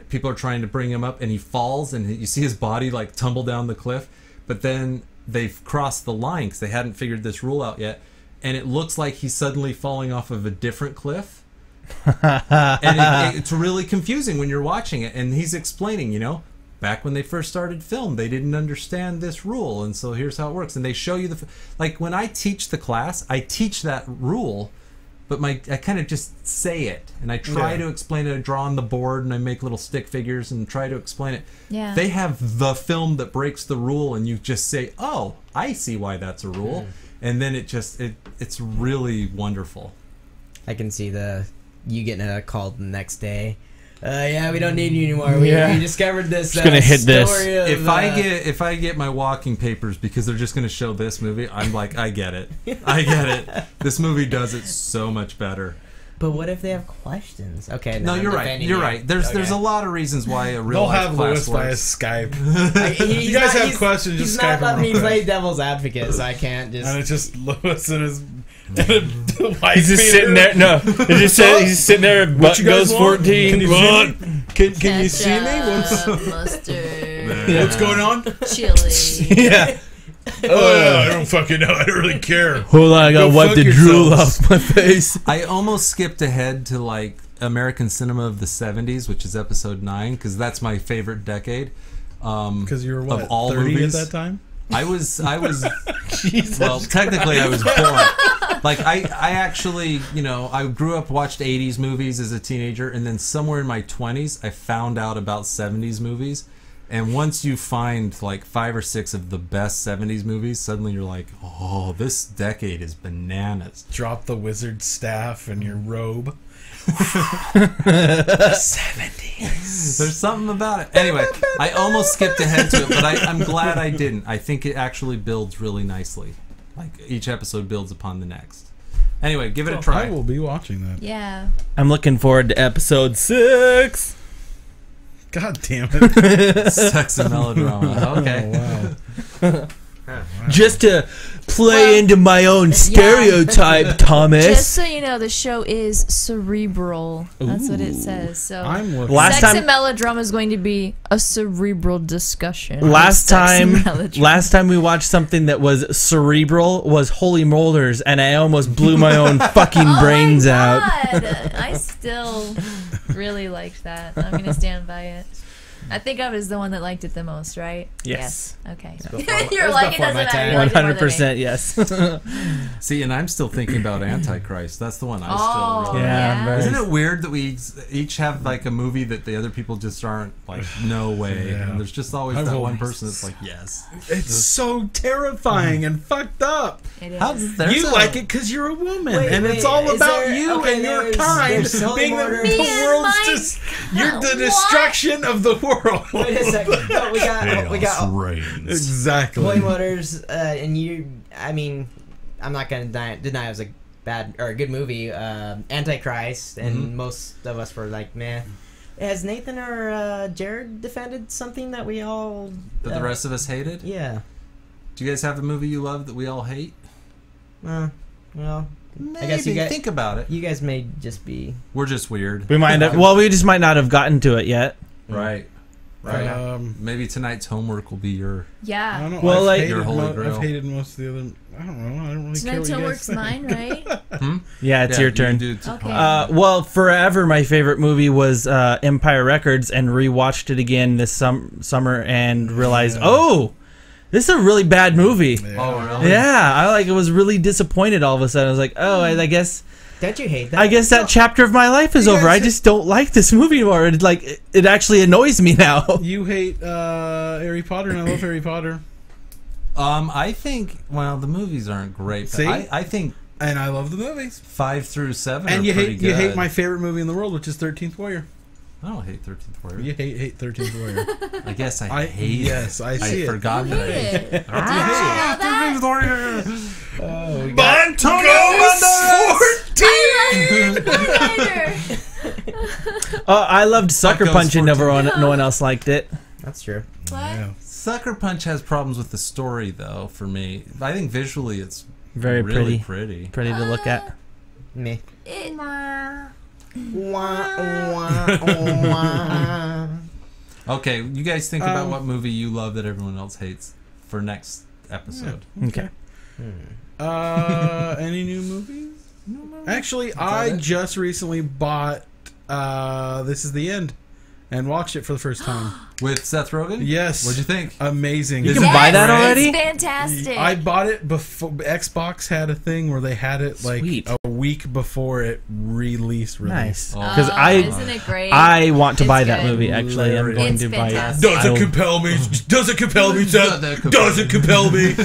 people are trying to bring him up and he falls and you see his body like tumble down the cliff. But then they've crossed the line because they hadn't figured this rule out yet. And it looks like he's suddenly falling off of a different cliff. And it's really confusing when you're watching it. And he's explaining, back when they first started film, they didn't understand this rule. And so here's how it works. And they show you like when I teach the class, I teach that rule. but I kind of just say it, and I try to explain it. I draw on the board, and I make little stick figures and try to explain it. Yeah. They have the film that breaks the rule, and you just say, "Oh, I see why that's a rule," and then it's really wonderful. I can see you getting a call the next day. Yeah, we don't need you anymore. We discovered this. Just gonna hit this. If I get my walking papers because they're just gonna show this movie, I'm like, I get it. This movie does it so much better. But what if they have questions? Okay, no, you're right. You're right. There's a lot of reasons why a real They'll life have class Lewis via works. Skype. You guys have questions, just he's Skype not letting him me real play quick. devil's advocate, so I can't just. And it's just Lewis and his wife. He's just sitting there. No, he's just sitting there. Butt you guys goes want? 14. Can you see me? Can you see me? Ketchup, mustard, What's going on? chili. Yeah. I don't fucking know. I don't really care. Hold on, I gotta Go wipe fuck the drool yourselves. off my face. I almost skipped ahead to like American cinema of the 70s, which is episode 9, because that's my favorite decade. Because you were what, of all 30 movies at that time? I was well, technically I was born. Like I actually, I grew up, watched 80s movies as a teenager, and then somewhere in my 20s I found out about 70s movies. And once you find like 5 or 6 of the best 70s movies, suddenly you're like, oh, this decade is bananas. Drop the wizard staff and your robe. 70s. There's something about it. Anyway, I almost skipped ahead to it, but I'm glad I didn't. I think it actually builds really nicely. Like each episode builds upon the next. Anyway, give it a try. I will be watching that. Yeah. I'm looking forward to episode 6. God damn it. Sex and melodrama. Okay. Oh, wow. Just to play into my own stereotype, Thomas. Just so you know, the show is cerebral. That's what it says. So I'm looking. Sex and melodrama is going to be a cerebral discussion. Last Sex and time melodrama. we watched something that was cerebral was Holy Molders, and I almost blew my own fucking brains out. I still really liked that. I'm going to stand by it. I think I was the one that liked it the most, right? Yes. Okay. before- You're it was like, it before doesn't my matter. time. You like it more than me. 100% yes. See, and I'm still thinking about Antichrist. That's the one I Oh, still really Yeah, very- Isn't it weird that we each have like a movie that the other people just aren't like, no way, Yeah. and there's just always I've that one always- person that's like, yes. It's so terrifying and fucked up. It is. You like it because you're a woman, Wait, and wait, it's all is about there- you okay, and your there's kind Holy being the Morders. Me and world's my- just. You're the What? destruction of the world. Wait a second. No, we got reigns. Exactly. Holy Motors, and you. I mean, I'm not gonna deny it was a bad or a good movie. Antichrist, and most of us were like, meh. Has Nathan or Jared defended something that we all? That the rest of us hated? Yeah. Do you guys have a movie you love that we all hate? Well, Maybe. I guess you guys think about it. You guys may just be. We're just weird. We might have, well, we just might not have gotten to it yet. Right. Right. Maybe tonight's homework will be your. I Yeah. don't know. Well, I've like- hated Your holy grail. I've hated most of the other. I don't know. I don't really care Tonight's what you homework's guys mine, right? Yeah, it's Yeah, your you turn. do t- Okay. Well, forever my favorite movie was Empire Records, and rewatched it again this summer and realized, oh, this is a really bad movie. Oh, really? Yeah, I was really disappointed all of a sudden. I was like, oh, I guess Don't you hate that? I guess that chapter of my life is You over. guys- I just don't like this movie anymore. It actually annoys me now. You hate Harry Potter, and I love Harry Potter. I think. Well, the movies aren't great. But See? I think And I love the movies. 5 through 7 And are you pretty hate good. you hate my favorite movie in the world, which is 13th Warrior. I don't hate 13th Warrior. You hate 13th Warrior. I guess I hate. Yes, I see it. forgot that I hate. It. Ah, that. 13th Warrior. Oh, we I loved Sucker Buck Punch, and goes no one else liked it. That's true. Yeah. Sucker Punch has problems with the story, though. For me, I think visually it's Very really pretty to look at. Me. Okay. You guys think about what movie you love that everyone else hates for next episode. Okay. Any new movies? Actually, I just recently bought This Is the End, and watched it for the first time. With Seth Rogen? Yes. What'd you think? Amazing. You can buy that already? It's fantastic. I bought it before Xbox had a thing where they had it like Sweet. a week before it released. Nice. Oh. Because isn't it great? I want to It's buy that good. movie. Actually, I'm going It's to buy it. fantastic. Doesn't compel me. Doesn't compel me, Seth. Doesn't compel me.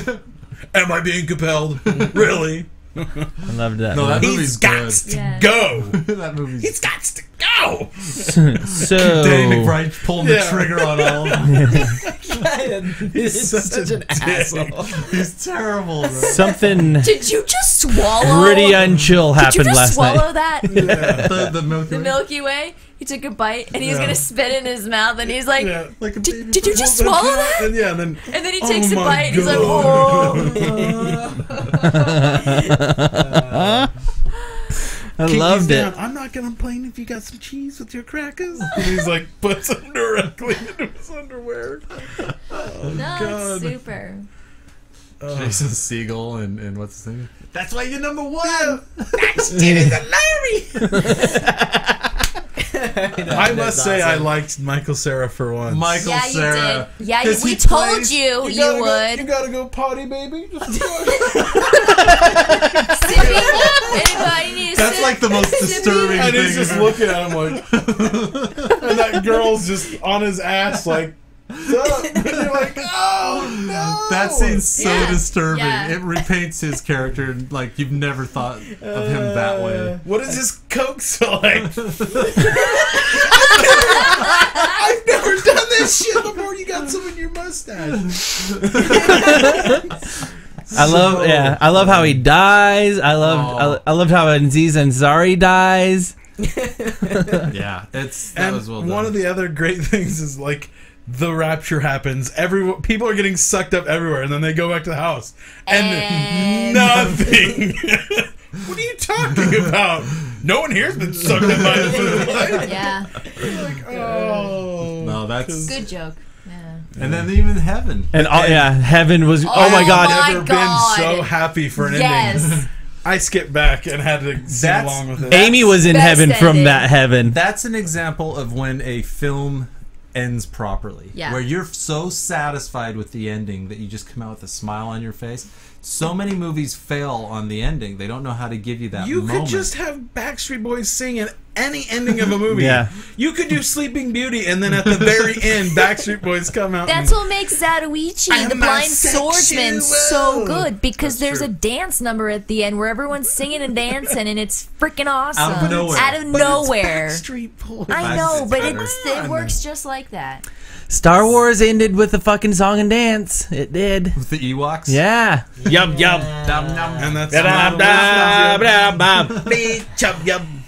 Am I being compelled? Really? I loved that. No, that movie. movie's He's got good. to Yeah. go. That movie's He's got to go. So Danny McBride pulling the Yeah. trigger on all of them. He's such an asshole. He's terrible, bro. something Did you just swallow? pretty unchill Did you happened just last swallow night. that? The Milky The Way. Milky Way. He took a bite and he was gonna spit in his mouth and he's like, Yeah, like a baby. did you just swallow that? And yeah, and then And then he takes a my bite and he's like, God. oh. I loved it. I'm not gonna complain if you got some cheese with your crackers. And he's like, puts them directly into his underwear. Oh, No, God. it's super. Jason Segel and what's his name? That's why you're number one. That's Larry. I must say, I liked Michael Cera for once. Michael Yeah, Cera. you did. Yeah, 'Cause we he told plays- you gotta you go, would. You gotta go potty, baby. Just Sippy, anybody need a That's sip? like the most disturbing and thing. he's just looking at him like, and that girl's just on his ass like, what's up? And you're like, oh no. That scene's so Yeah. disturbing. Yeah. It repaints his character like you've never thought of him that way. What is this Coke so like? I've never done this shit before. You got some in your mustache. I love how he dies. I loved how Aziz Ansari dies. Yeah, that And was well done. one of the other great things is like the rapture happens. People are getting sucked up everywhere, and then they go back to the house, and nothing. What are you talking about? No one here's been sucked up by the Yeah, Oh, no, that's good joke. Yeah. and then even heaven. And heaven was. Oh, my Oh God! my never God. been so happy for an Yes. ending. I skipped back and had to sing That's- along with it. Amy was in Best heaven from ending. that heaven. That's an example of when a film ends properly. Yeah. Where you're so satisfied with the ending that you just come out with a smile on your face. So many movies fail on the ending. They don't know how to give you that You moment. could just have Backstreet Boys sing at any ending of a movie. Yeah. You could do Sleeping Beauty, and then at the very end, Backstreet Boys come out. That's what makes Zatoichi, I'm the a blind swordsman, so sexual. good because That's there's a true. dance number at the end where everyone's singing and dancing, and it's freaking awesome. Out of nowhere. Out of But it's nowhere. Backstreet Boys. I know, but better. it works just like that. Star Wars ended with a fucking song and dance. It did. With the Ewoks. Yeah. Yum yum. And that's Chub yum.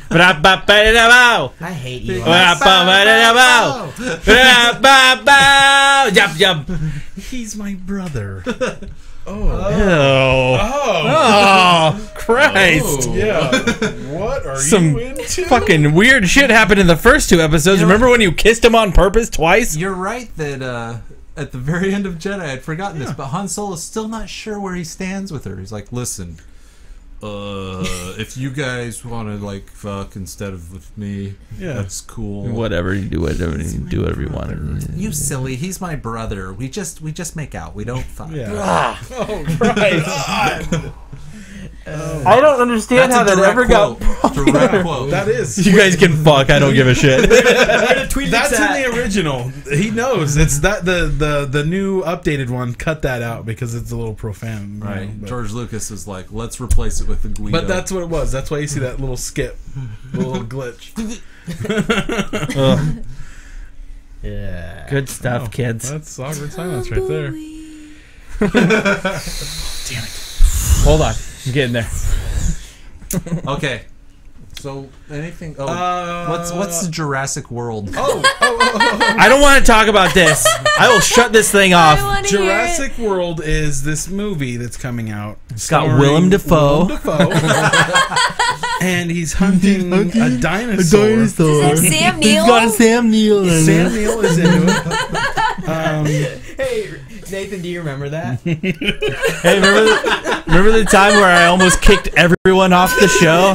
Ba-da-ba-ba-da-da-bow. I hate you. Ba-da-ba-ba-da-da-bow. Ba-da-ba-bow. Yum yum. He's my brother. Oh, Christ. Yeah. What are Some you into? fucking weird shit happened in the first two episodes. Remember when you kissed him on purpose twice? You're right that at the very end of Jedi, I'd forgotten this, but Han Solo's still not sure where he stands with her. He's like, listen, if you guys want to like fuck instead of with me, Yeah. that's cool. Whatever, you do whatever you want. You silly, he's my brother. We just make out. We don't fuck. Yeah. Oh, Christ. I don't understand That's a direct quote. Direct quote. That is. You guys can fuck. I don't give a shit. That's in the original. He knows. It's that the new updated one. Cut that out because it's a little profane. you Right. know, but- George Lucas is like, let's replace it with the Guido. But that's what it was. That's why you see that little skip, little glitch. Ugh. Yeah. Good stuff, kids. That's awkward silence right there. Hold on. I'm getting there. Okay. So anything? What's the Jurassic World? I don't want to talk about this. I will shut this thing I off. want to hear it. Jurassic World is this movie that's coming out. It's got starring Willem Dafoe. And he's hunting a dinosaur. Is that Sam Neill? Sam Neill in Sam Neill is into it. Hey, Nathan, Nathan, do you remember that? Hey, remember the time where I almost kicked everyone off the show?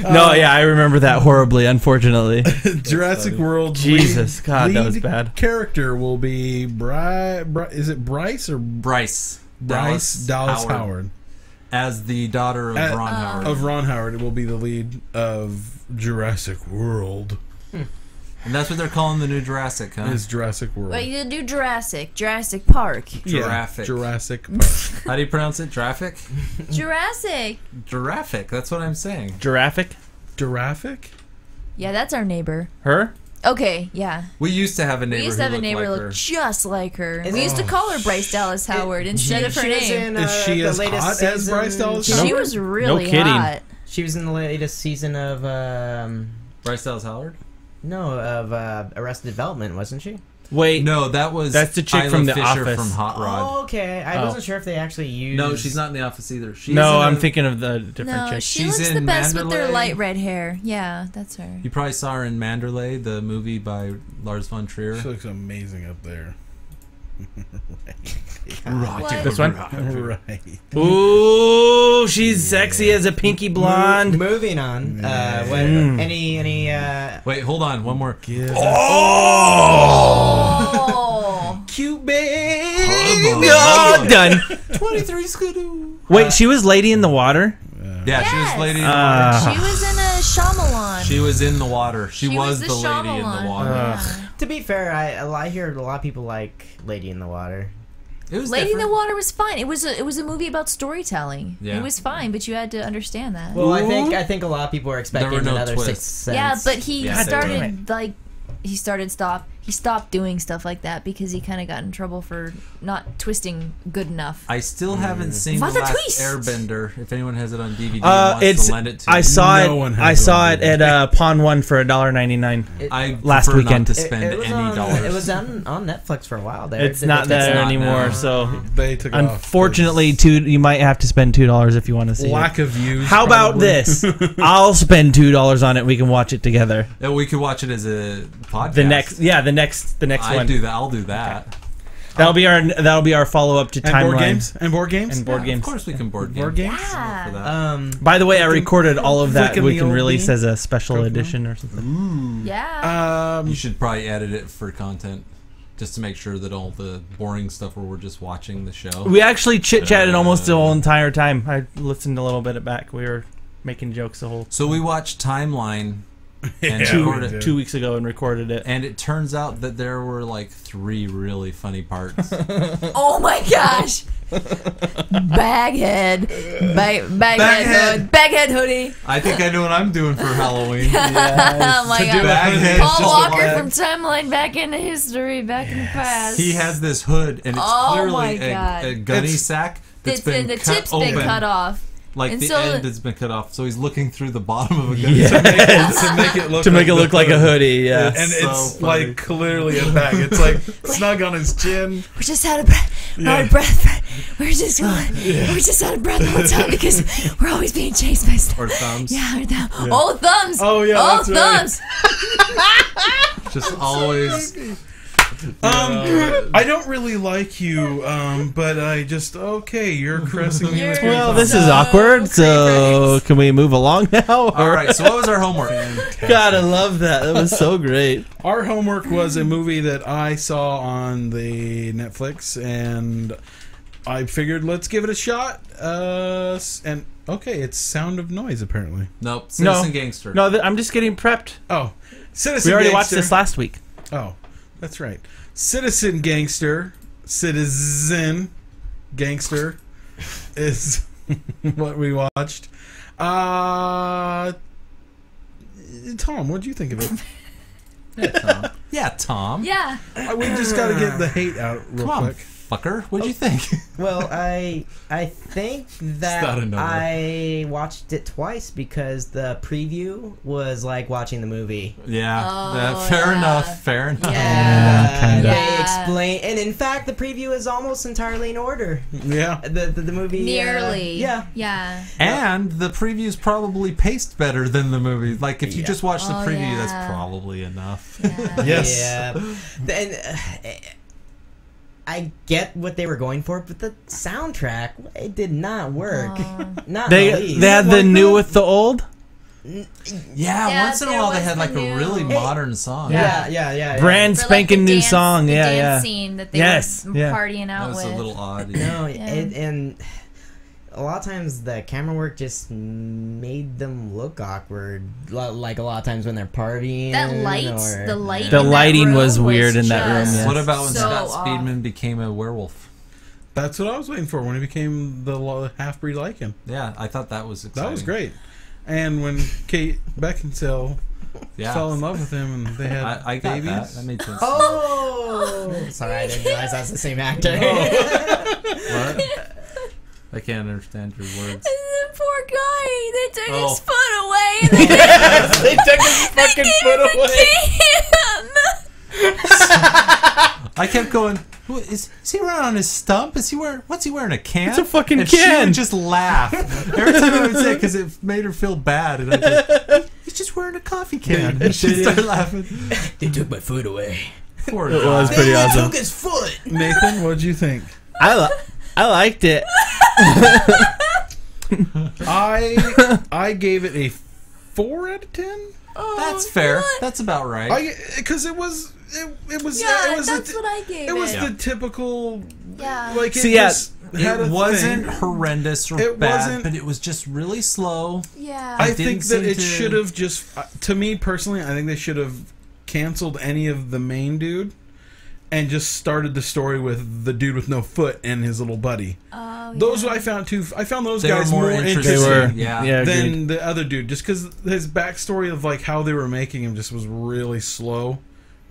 No, yeah, I remember that horribly, unfortunately. Jurassic World. Jesus, God, that was lead bad. Character will be is it Bryce or Bryce Dallas Howard. As the daughter of Ron Howard. Of Ron Howard, it will be the lead of Jurassic World. And that's what they're calling the new Jurassic, huh? Is Jurassic World. Wait, you do Jurassic Park. Giraffic. Jurassic Park. How do you pronounce it? Giraffic? Jurassic. That's what I'm saying. Giraffic? Giraffic? Yeah, that's our neighbor. Her? Okay, yeah. We used to have a neighbor. We used to have a neighbor look just like her. We used to call her Bryce Dallas Howard instead of her name. Is she as hot as Bryce Dallas Howard? She was really no kidding. hot. She was in the latest season of Bryce Dallas Howard? No, of Arrested Development, wasn't she? Wait, no, that's the chick Isla from The Fisher Office. from Hot Rod. Oh, okay. I wasn't sure if they actually used. No, she's not in The Office either. I'm thinking of the different chick. She She's looks in the best with Mandalay. her light red hair. Yeah, that's her. You probably saw her in Mandalay, the movie by Lars von Trier. She looks amazing up there. What? This one? Right. Ooh, she's sexy as a pinky blonde. Moving on. Any Wait, hold on. One more. Oh! Cute babe. Oh, done. 23 Skidoo. Wait, she was Lady in the Water? Yeah, she was Yes. Lady in the Water. She was in a Shyamalan. She was in the water. She was the lady in Shyamalan, the water. yeah. To be fair, I hear a lot of people like Lady in the Water. It was Lady in different. the Water was fine. It was a movie about storytelling. Yeah. It was fine, but you had to understand that. Well, I think a lot of people were expecting There were no another twists. Sixth Sense. Yeah, but he Yeah, stopped doing stuff like that because he kind of got in trouble for not twisting good enough. I still haven't seen What the a last twist! Airbender. If anyone has it on DVD and wants It's. to lend it to I me. saw No one it. has I it saw on it at Pawn One for $1.99. I last prefer weekend. not to spend it was any on, dollars. It was on Netflix for a while there. It's not there not anymore. now. So They took it off. unfortunately, you might have to spend $2 if you want to see Lack it. of views. How about probably. this? I'll spend $2 on it. We can watch it together. Yeah, we could watch it as a podcast. The next I one. do that. I'll do that. That'll be our follow up to And board Timeline games? And board games? and board Of games. course, we can board games. Board games? Yeah. For that. By the way, I recorded all of that. Flicking We the can old release bean? as a special Coconut? edition or something. Yeah. You should probably edit it for content, just to make sure that all the boring stuff where we're just watching the show. We actually chit chatted almost the whole entire time. I listened a little bit back. We were making jokes the whole So we watched Timeline, and Yeah, we recorded did. 2 weeks ago and recorded it. and it turns out that there were like 3 really funny parts. Oh my gosh. Baghead. Baghead hoodie. I think I know what I'm doing for Halloween. Oh my god. Baghead. Paul Just Walker a- from Timeline back into history, back in the past. He has this hood, and it's Oh my clearly God. a gunny sack that's been the cut tip's open. been cut off. Like And the so- end has been cut off, so he's looking through the bottom of a gun. To make it look To make it the look like a hoodie, yeah. And So it's funny. like clearly a bag. It's like snug on his chin. We're just out of breath. Out of breath. We're just going. We're just out of breath all the time because we're always being chased by stuff. Or thumbs. Yeah, or oh, thumbs. Oh, yeah, Oh, that's right. thumbs. Just always. I don't really like you, but I just you're caressing me. with your Well, thumb. this is awkward, so can we move along now? All right, so what was our homework? God, I love that. That was so great. Our homework was a movie that I saw on the Netflix, and I figured let's give it a shot. And okay, it's Sound of Noise apparently. Nope, Citizen Gangster. No, I'm just getting prepped. Oh, Citizen. We already watched Gangster. this last week. Oh, that's right. Citizen Gangster is what we watched. Tom, what'd you think of it? Yeah, Tom. Yeah. We just got to get the hate out real Come on, quick. fucker. What'd you think? Well, I think out that of nowhere. I watched it twice because the preview was like watching the movie. Yeah, Oh, fair yeah. enough. Fair enough. kinda. They Yeah. explain, and in fact, the preview is almost entirely in order. Yeah. The movie. Nearly. Yeah. Yeah. And the preview's probably paced better than the movie. Like, if you just watch the Oh, preview, yeah. that's probably enough. Yeah. Yes. Yeah. And I get what they were going for, but the soundtrack, it did not work. Not They the least. had the new with the old. Yeah, once in a there while they was had the like a new- really modern song. Yeah. Brand For, like, spanking the new dance- song. the Yeah, dance yeah. scene that they Yes, were yeah. partying That out was with. a little odd. No, Yeah. and a lot of times the camera work just made them look awkward. Like a lot of times when they're partying. That light, or, the light. The in that lighting room was weird in that room, just yes. What about when so Scott off. Speedman became a werewolf? That's what I was waiting for when he became the half-breed Lycan. Yeah, I thought that was exciting. That was great. And when Kate Beckinsale Yeah. fell in love with him and they had I got babies. that. That made sense. Oh! Sorry, I didn't realize that's the same actor. What? I can't understand your words. And the poor guy, they took Oh. his foot away. And then They took his fucking foot away. I kept going. Is he wearing on his stump? Is he wearing? What's he wearing? A can? It's a fucking and She can. would just laugh every time I would say it because it made her feel bad. And I just, he's just wearing a coffee can. And she'd start laughing. They took my foot away. Poor It guy. was pretty awesome. Took his foot. Nathan, what'd you think? I liked it. I gave it a 4 out of 10. That's fair. That's about right. Because it was yeah, the, what I gave it was it. the typical Yeah. like See, yeah, just had a It wasn't thing. horrendous or It bad, wasn't- but it was just really slow. Yeah. I It didn't think that seem it to- should have just to me personally, I think they should have canceled any of the main dude and just started the story with the dude with no foot and his little buddy. Oh, Those yeah. I found those They were guys more more interesting. interesting. They were. Yeah. agreed. than the other dude, just because his backstory of like how they were making him just was really slow,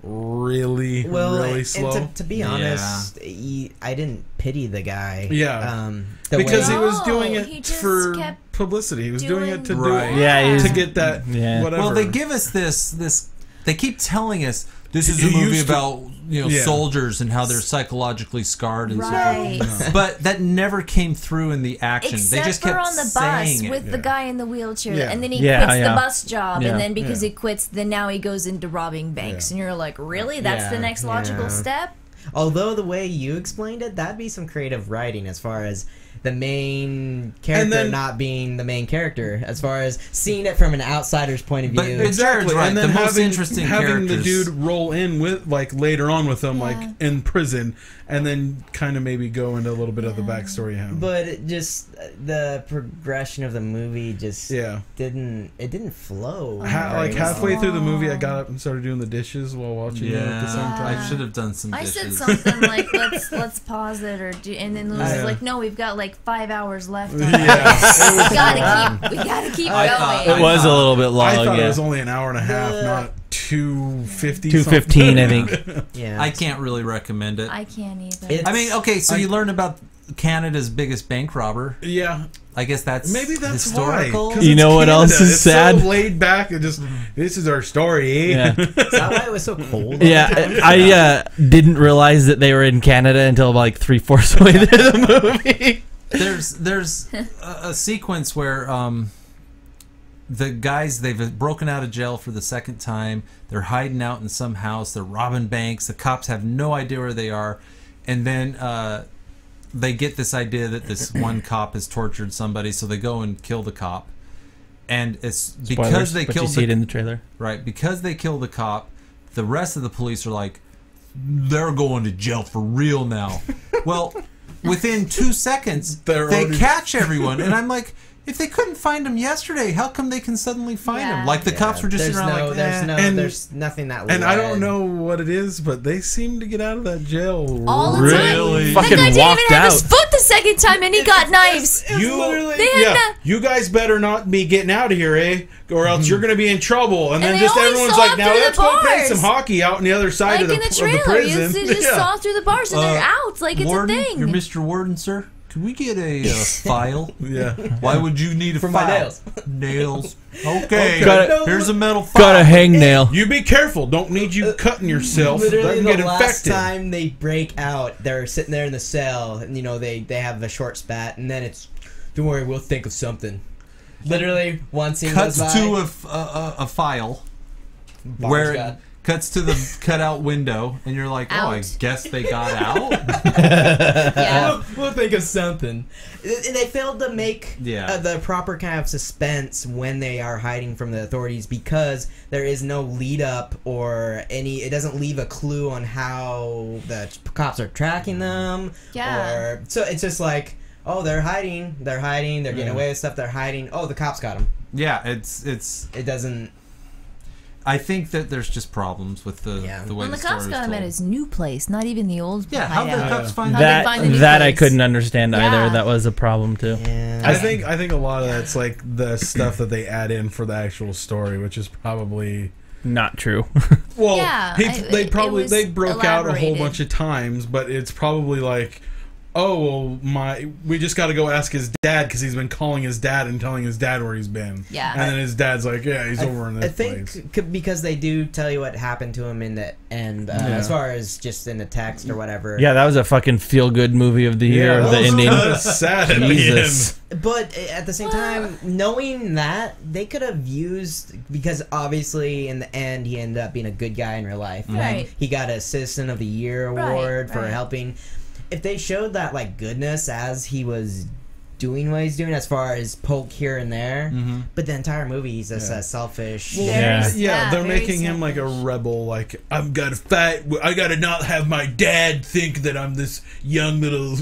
really slow. And to be honest, I didn't pity the guy. Yeah. way- Because he was doing No, it he just for kept publicity. He was doing it to doing- do Right. Yeah, he was- to get that Yeah. whatever. Well, they give us this. They keep telling us this is a He movie used to- about Yeah. soldiers and how they're psychologically scarred and Right. so forth. But that never came through in the action. Except they just for kept on the bus saying it. with the guy in the wheelchair, Yeah. and then he Yeah, quits yeah. the bus job, Yeah. and then because Yeah. he quits, then now he goes into robbing banks, and you're like, really? That's the Yeah, next logical yeah. step? Although the way you explained it, that'd be some creative writing as far as the main character then- not being the main character, as far as seeing it from an outsider's point of But view. it's- Jared's right. And then The most having, interesting having the characters- dude roll in with like later on with them, like Yeah. in prison, and then kind of maybe go into a little bit of the backstory of him. But it just the progression of the movie just Yeah. didn't flow. Like very halfway well. through the movie, I got up and started doing the dishes while watching it at the same Yeah, time. I should have done some I dishes. said something like, let's pause it, or do, and then Louis was Yeah. like, no, we've got like 5 hours left. On Yeah. we gotta keep I thought- going. It was a little bit long. I thought yeah. it was only an hour and a half, not 2:50. 2:15, I think. Yeah. I can't really recommend it. I can't either. It's- I mean, okay, so you learn about Canada's biggest bank robber. Yeah, I guess that's maybe that's historical. why. 'Cause You it's know what Canada. else is it's sad? So laid back and just this is our story. Yeah. Is that why it was so cold? all the Yeah, time? I didn't realize that they were in Canada until like 3/4 way through the movie. There's a sequence where the guys, they've broken out of jail for the second time. They're hiding out in some house. They're robbing banks. The cops have no idea where they are, and then they get this idea that this one cop has tortured somebody, so they go and kill the cop. And it's because Spoilers, they but killed you see it in the trailer. right, because they kill the cop, the rest of the police are like, they're going to jail for real now. Well, within 2 seconds, they already- catch everyone, and I'm like, if they couldn't find him yesterday, how come they can suddenly find Yeah. him? Like the cops were just there's sitting around no, like, there's nothing that. And I led- don't know what it is, but they seem to get out of that jail All the Really? time. Fucking The guy didn't walked even have his out. foot the second time, and he got knives. You, They had yeah, the- you guys better not be getting out of here, eh? Or else you're going to be in trouble. And then they just always everyone's saw like, now through the let's go play bars. some hockey out on the other side Like of the, in the of the trailer, prison. they just Yeah. saw through the bars, and they're out. Like it's Warden, a thing. you're Mr. Warden, sir. Could we get a file? Yeah. Why would you need a For file? my nails. Nails. Okay. Got Here's a metal file. Got a hangnail. You be careful. Don't need you cutting yourself. That Literally, can the get last infected. time they break out, they're sitting there in the cell, and they have a short spat, and then it's, don't worry, we'll think of something. Literally, one scene Cuts goes by, to a file Bob's where got- cuts to the cutout window, and you're like, oh, I guess they got out. Yeah. We'll think of something. They failed to make the proper kind of suspense when they are hiding from the authorities because there is no lead up or any. It doesn't leave a clue on how the cops are tracking them. Yeah. So it's just like, oh, they're hiding, they're getting away with stuff, they're hiding. Oh, the cops got them. Yeah, it doesn't. I think that there's just problems with the way the cops got him at his new place, not even the old. Yeah, how did the cops find that? That I couldn't understand either. Yeah. That was a problem too. Yeah. I think a lot of that's like the stuff that they add in for the actual story, which is probably not true. Well, Yeah, they broke out a whole elaborated. bunch of times, but it's probably like, oh, well, we just got to go ask his dad because he's been calling his dad and telling his dad where he's been. Yeah. And then his dad's like, yeah, he's over in this place. I think because they do tell you what happened to him in the end, as far as just in the text or whatever. Yeah, that was a fucking feel good movie of the year. that The was ending. kinda sad at Jesus. the end. But at the same time, knowing that, they could have used, because obviously in the end he ended up being a good guy in real life. Right. And he got an Assistant of the Year award for helping. If they showed that like goodness as he was doing what he's doing, as far as poke here and there, but the entire movie he's just a selfish. They're making him like a rebel. Like, I've got to fight. I got to not have my dad think that I'm this young little,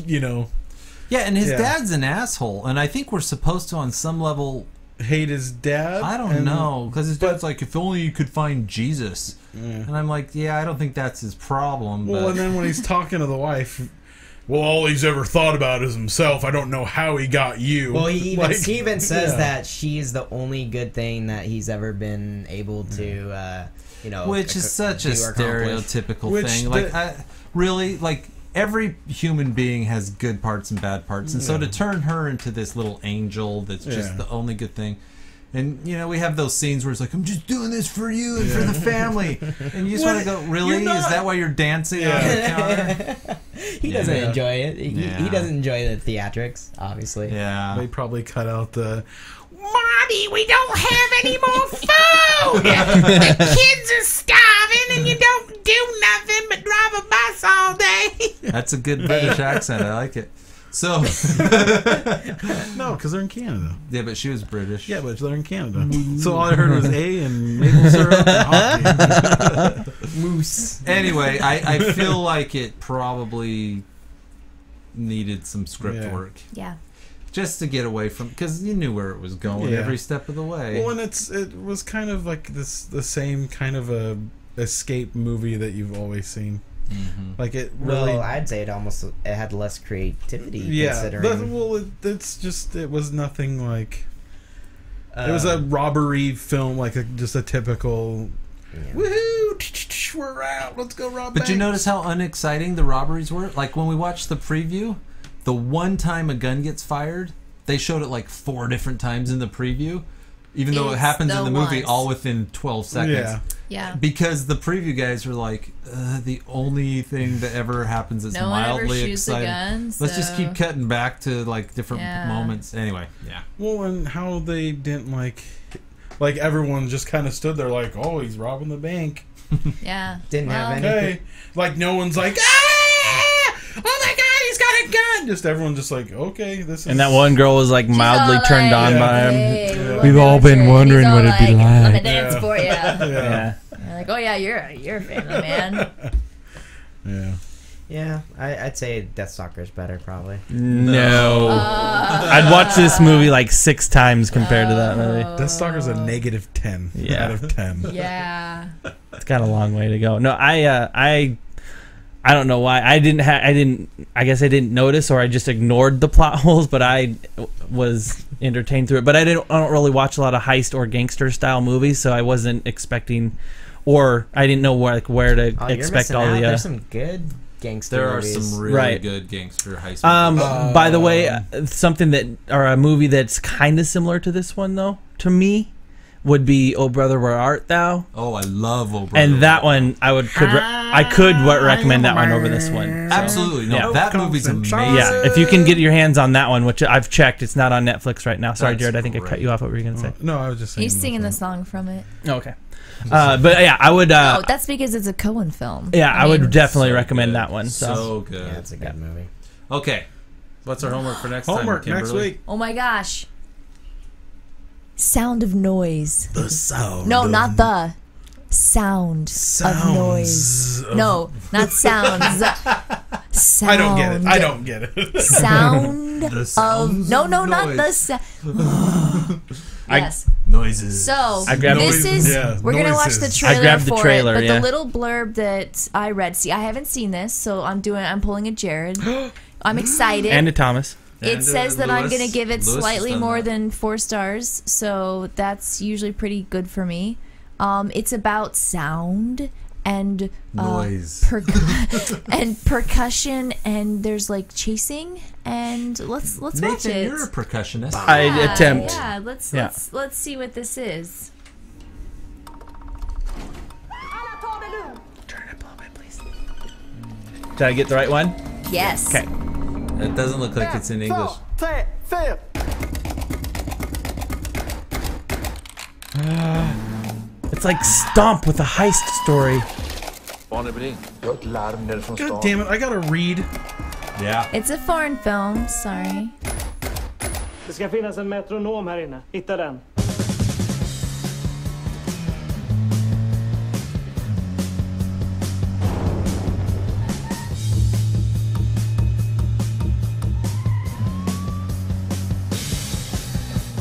Yeah, and his dad's an asshole, and I think we're supposed to, on some level, hate his dad. I don't know, because his dad's like, if only you could find Jesus, and I'm like, I don't think that's his problem. Well, and then when he's talking to the wife, well, all he's ever thought about is himself. I don't know how he got you. Well, he even says that she's the only good thing that he's ever been able to, which is such a stereotypical thing. Like, really, like, every human being has good parts and bad parts, and so to turn her into this little angel that's just the only good thing. And, we have those scenes where it's like, I'm just doing this for you and for the family. And you just want to go, really? Is that why you're dancing on the counter? He doesn't enjoy it. He doesn't enjoy the theatrics, obviously. Yeah. They probably cut out the, Mommy, we don't have any more food. The kids are starving and you don't do nothing but drive a bus all day. That's a good British accent. I like it. So no, because they're in Canada. Yeah, but she was British. Yeah, but they're in Canada. So all I heard was A and maple syrup and hockey. Moose. Anyway, I feel like it probably needed some script work. Yeah. Just to get away from, because you knew where it was going every step of the way. Well, and it was kind of like the same kind of a escape movie that you've always seen. Like it really. Well, I'd say it had less creativity. Considering. It was nothing like. It was a robbery film, like just a typical. Woohoo! We're out. Let's go rob. But you notice how unexciting the robberies were? Like when we watched the preview, the one time a gun gets fired, they showed it like 4 different times in the preview, even though it happens in the movie all within 12 seconds. Yeah. Because the preview guys were like, the only thing that ever happens that's mildly exciting. Let's just keep cutting back to like different moments. Anyway, Well, and how they didn't like everyone just kind of stood there like, oh, he's robbing the bank. Yeah. Didn't have anything. Like no one's like, ah! Oh my God, he's got a gun! Just everyone just like, okay, this is. And that one girl was like mildly turned on by him. Hey, We've all been wondering what it'd be like. I'm gonna dance for you. Yeah. You're like, oh yeah, you're a family man. Yeah. Yeah, I'd say Deathstalker's better, probably. No. I'd watch this movie like 6 times compared to that movie. Deathstalker's a -10 out of 10. Yeah. It's got a long way to go. No, I don't know why I guess I didn't notice, or I just ignored the plot holes, but I was entertained through it. But I don't really watch a lot of heist or gangster style movies, so I wasn't expecting, or I didn't know where to expect all the. There's some good gangster there movies. are some really good gangster heist movies. By the way, a movie that's kind of similar to this one though, to me, would be Oh Brother Where Art Thou? Oh, I love Oh Brother. And that one I could I could recommend that one over this one. So, Absolutely. No, yeah. that movie's amazing. Yeah, if you can get your hands on that one, which I've checked, it's not on Netflix right now. Sorry, That's Jared, I think I cut great. you off. What were you going to say? No, I was just saying. He's singing the song from it. Okay. But yeah, I would. Oh, that's because it's a Coen film. Yeah, I would mean, definitely So recommend good. that one. So, So good. Yeah, it's a good movie. Okay. What's our homework for next Homework time? next Kimberly? week. Oh my gosh. Sound of noise. The sound. No, not the sound of noise. No, not sounds. Sound. I don't get it. I don't get it. Sound The of sounds no, of not the noise. Yes. Noises. So I grabbed- this is Yeah, we're gonna watch the noises. trailer I grabbed the for trailer, it, but yeah. the little blurb that I read. See, I haven't seen this, so I'm pulling a Jared. I'm excited. and to Thomas. It And, says that I'm Lewis- going to give it Lewis has slightly done more that. than 4 stars, so that's usually pretty good for me. It's about sound and Noise. and percussion, and there's like chasing, and let's watch Nathan, it. you're a percussionist. I attempt. Yeah, Yeah. let's see what this is. Turn it up a little bit, please. Did I get the right one? Yes. Okay. It doesn't look like it's in English. It's like Stomp with a heist story. God damn it! I gotta read. Yeah. It's a foreign film. Sorry. Det ska finnas en metronom här inne. Hitta den.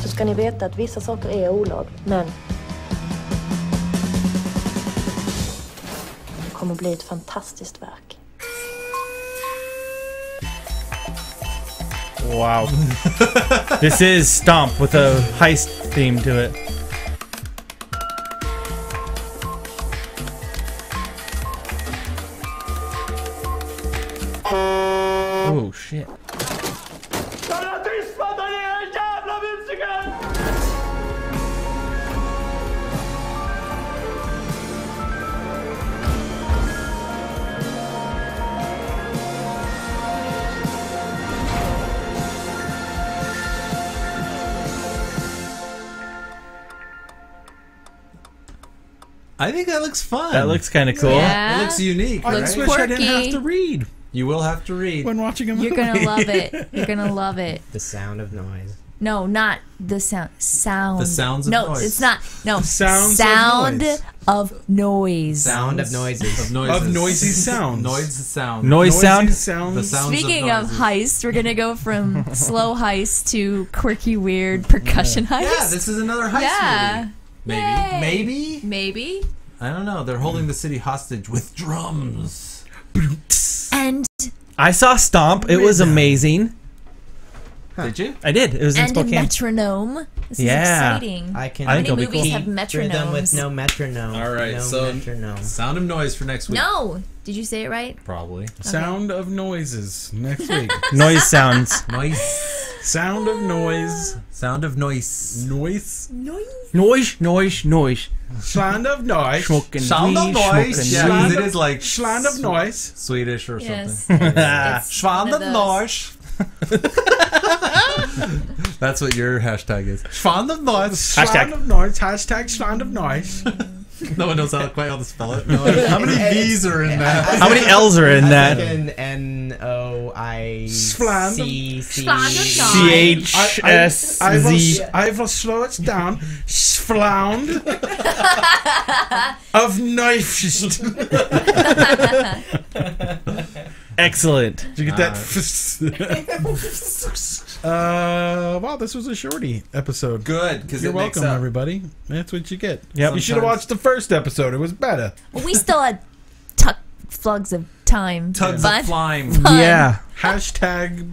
Så ska ni veta att vissa saker är olagligt, men det kommer bli ett fantastiskt verk. Wow. This is Stomp with a heist theme to it. Oh shit. I think that looks fun. That looks kind of cool. Yeah. It looks unique. I right? just wish I didn't have Quirky. to read You will have to read. when watching a movie. You're gonna love it. You're gonna love it. The sound of noise. No, not the sound. Sound. The sounds of no, noise. it's not. No, Sounds of sound noise. of noise. Sound of noises. Of noises. Of noisy sounds. Noise sound. Noise Noisy sound? sounds. The sounds Speaking of, of noises. heist, we're gonna go from slow heist to quirky, weird percussion heist. Yeah, this is another heist Yeah. movie. Maybe. Yay. Maybe? Maybe. I don't know. They're holding the city hostage with drums. And I saw Stomp. It was amazing. Did you? I did. It was in a Spokane. metronome. This Yeah. is exciting. I can I think Many it'll be movies cool. have picture them with metronomes. no metronome. All right, no so metronome. Sound of Noise for next week. No. Did you say it right? Probably. Sound of noises next week. Noise sounds. Noise. Sound of noise. Sound of Noise. Noise. Noise, noise, noise. Sound of noise. Smoking Sound of weed, Noise. smoking Yeah, 'cause weed. it is like Sound of noise. Swedish or Yes. something. It's Sound one of those. Noise. That's what your hashtag is. Sound of Noise. Sound of noise. Hashtag sound of noise. No one knows quite how to spell it. How many V's are in that? How many L's are in that? Sfland. CHSZ. I will slow it down. Sflound of knives. Excellent. Did you get that? Wow, this was a shorty episode. Good, because You're it makes welcome, up. everybody. That's what you get. Yep. You should have watched the first episode. It was better. Well, we still had flugs of time. Tugs Fun. of flame. Fun. Yeah. Hashtag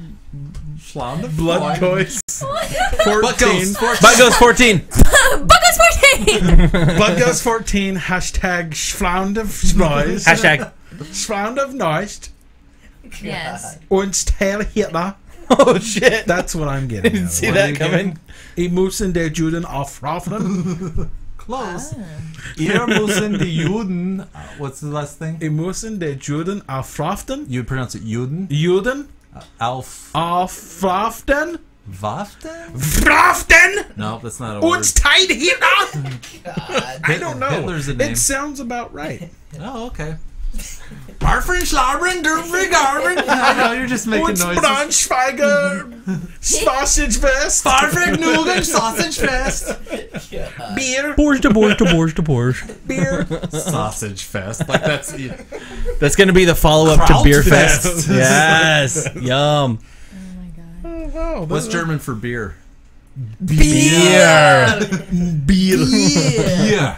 Schlond of blood toys. 14. Butt goes 14. Buckles 14! Blood goes 14. Hashtag Schlound of noise. Hashtag. Schlound of noise. Yes. Und Heil Hitler. Oh shit. That's what I'm getting. Didn't see that coming. Ich müssen der Juden aufrufen. Close. Ihr müssen die Juden. What's the last thing? Wir müssen die Juden aufraften. You pronounce it Juden. Juden Waften? aufraften. Fraften! No, that's not a word. Uns tied here. I don't know. Hitler's a name. It sounds about right. Oh, okay. Parfum schlabern, dürfen garbern. I know, you're just making Uns noises. Braunschweiger Sausage Fest. Parfumnudeln Sausage Fest. Beer. Borscht. Beer. Sausage Fest. Like that's... That's gonna be the follow-up to Beer Krautfest. Fest. Yes. Yum. Oh, What's German for beer? Beer. Yeah.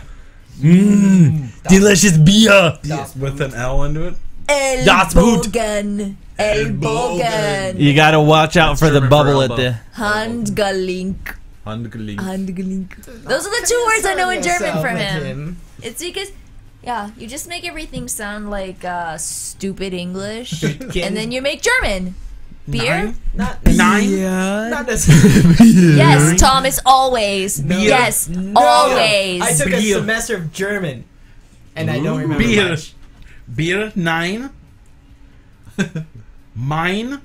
Delicious beer. with an L into it? Ellbogen. Ellbogen. You gotta watch out for the German for bubble at elbow. the. Handgelenk. Handgelenk. Handgelenk. Those are the two words I know in German Sound from like him. It's because, yeah, you just make everything sound like stupid English, and then you make German. Beer? Not Nine? Not necessarily. Yes, Thomas, always. Yes, always. I took a Beer. semester of German, and I don't remember Beer. much. Beer. 9. Mine.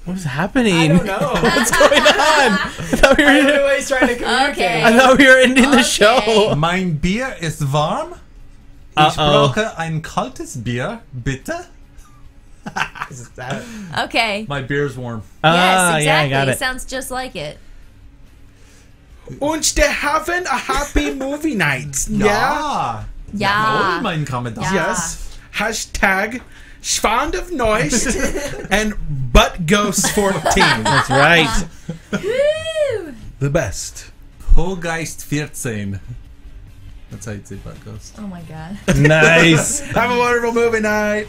What's happening? I don't know. What's going on? I thought we I don't know were, what he's trying to communicate. Okay. I thought we were ending the show. Mein Bier ist warm. Ich brauche ein kaltes Bier, bitte. Is that- Okay. My beer's warm. Yes, Yeah, I exactly. got it. Sounds just like it. Und they having a happy movie night. Yeah. Ja. Oh, mein Kommentar. Ja. Yes. Hashtag Schwand of Noise and Butt Ghost 14. That's right. Woo! The best. Pogeist 14. That's how you'd say butt ghost. Oh my god. Nice. Have a wonderful movie night.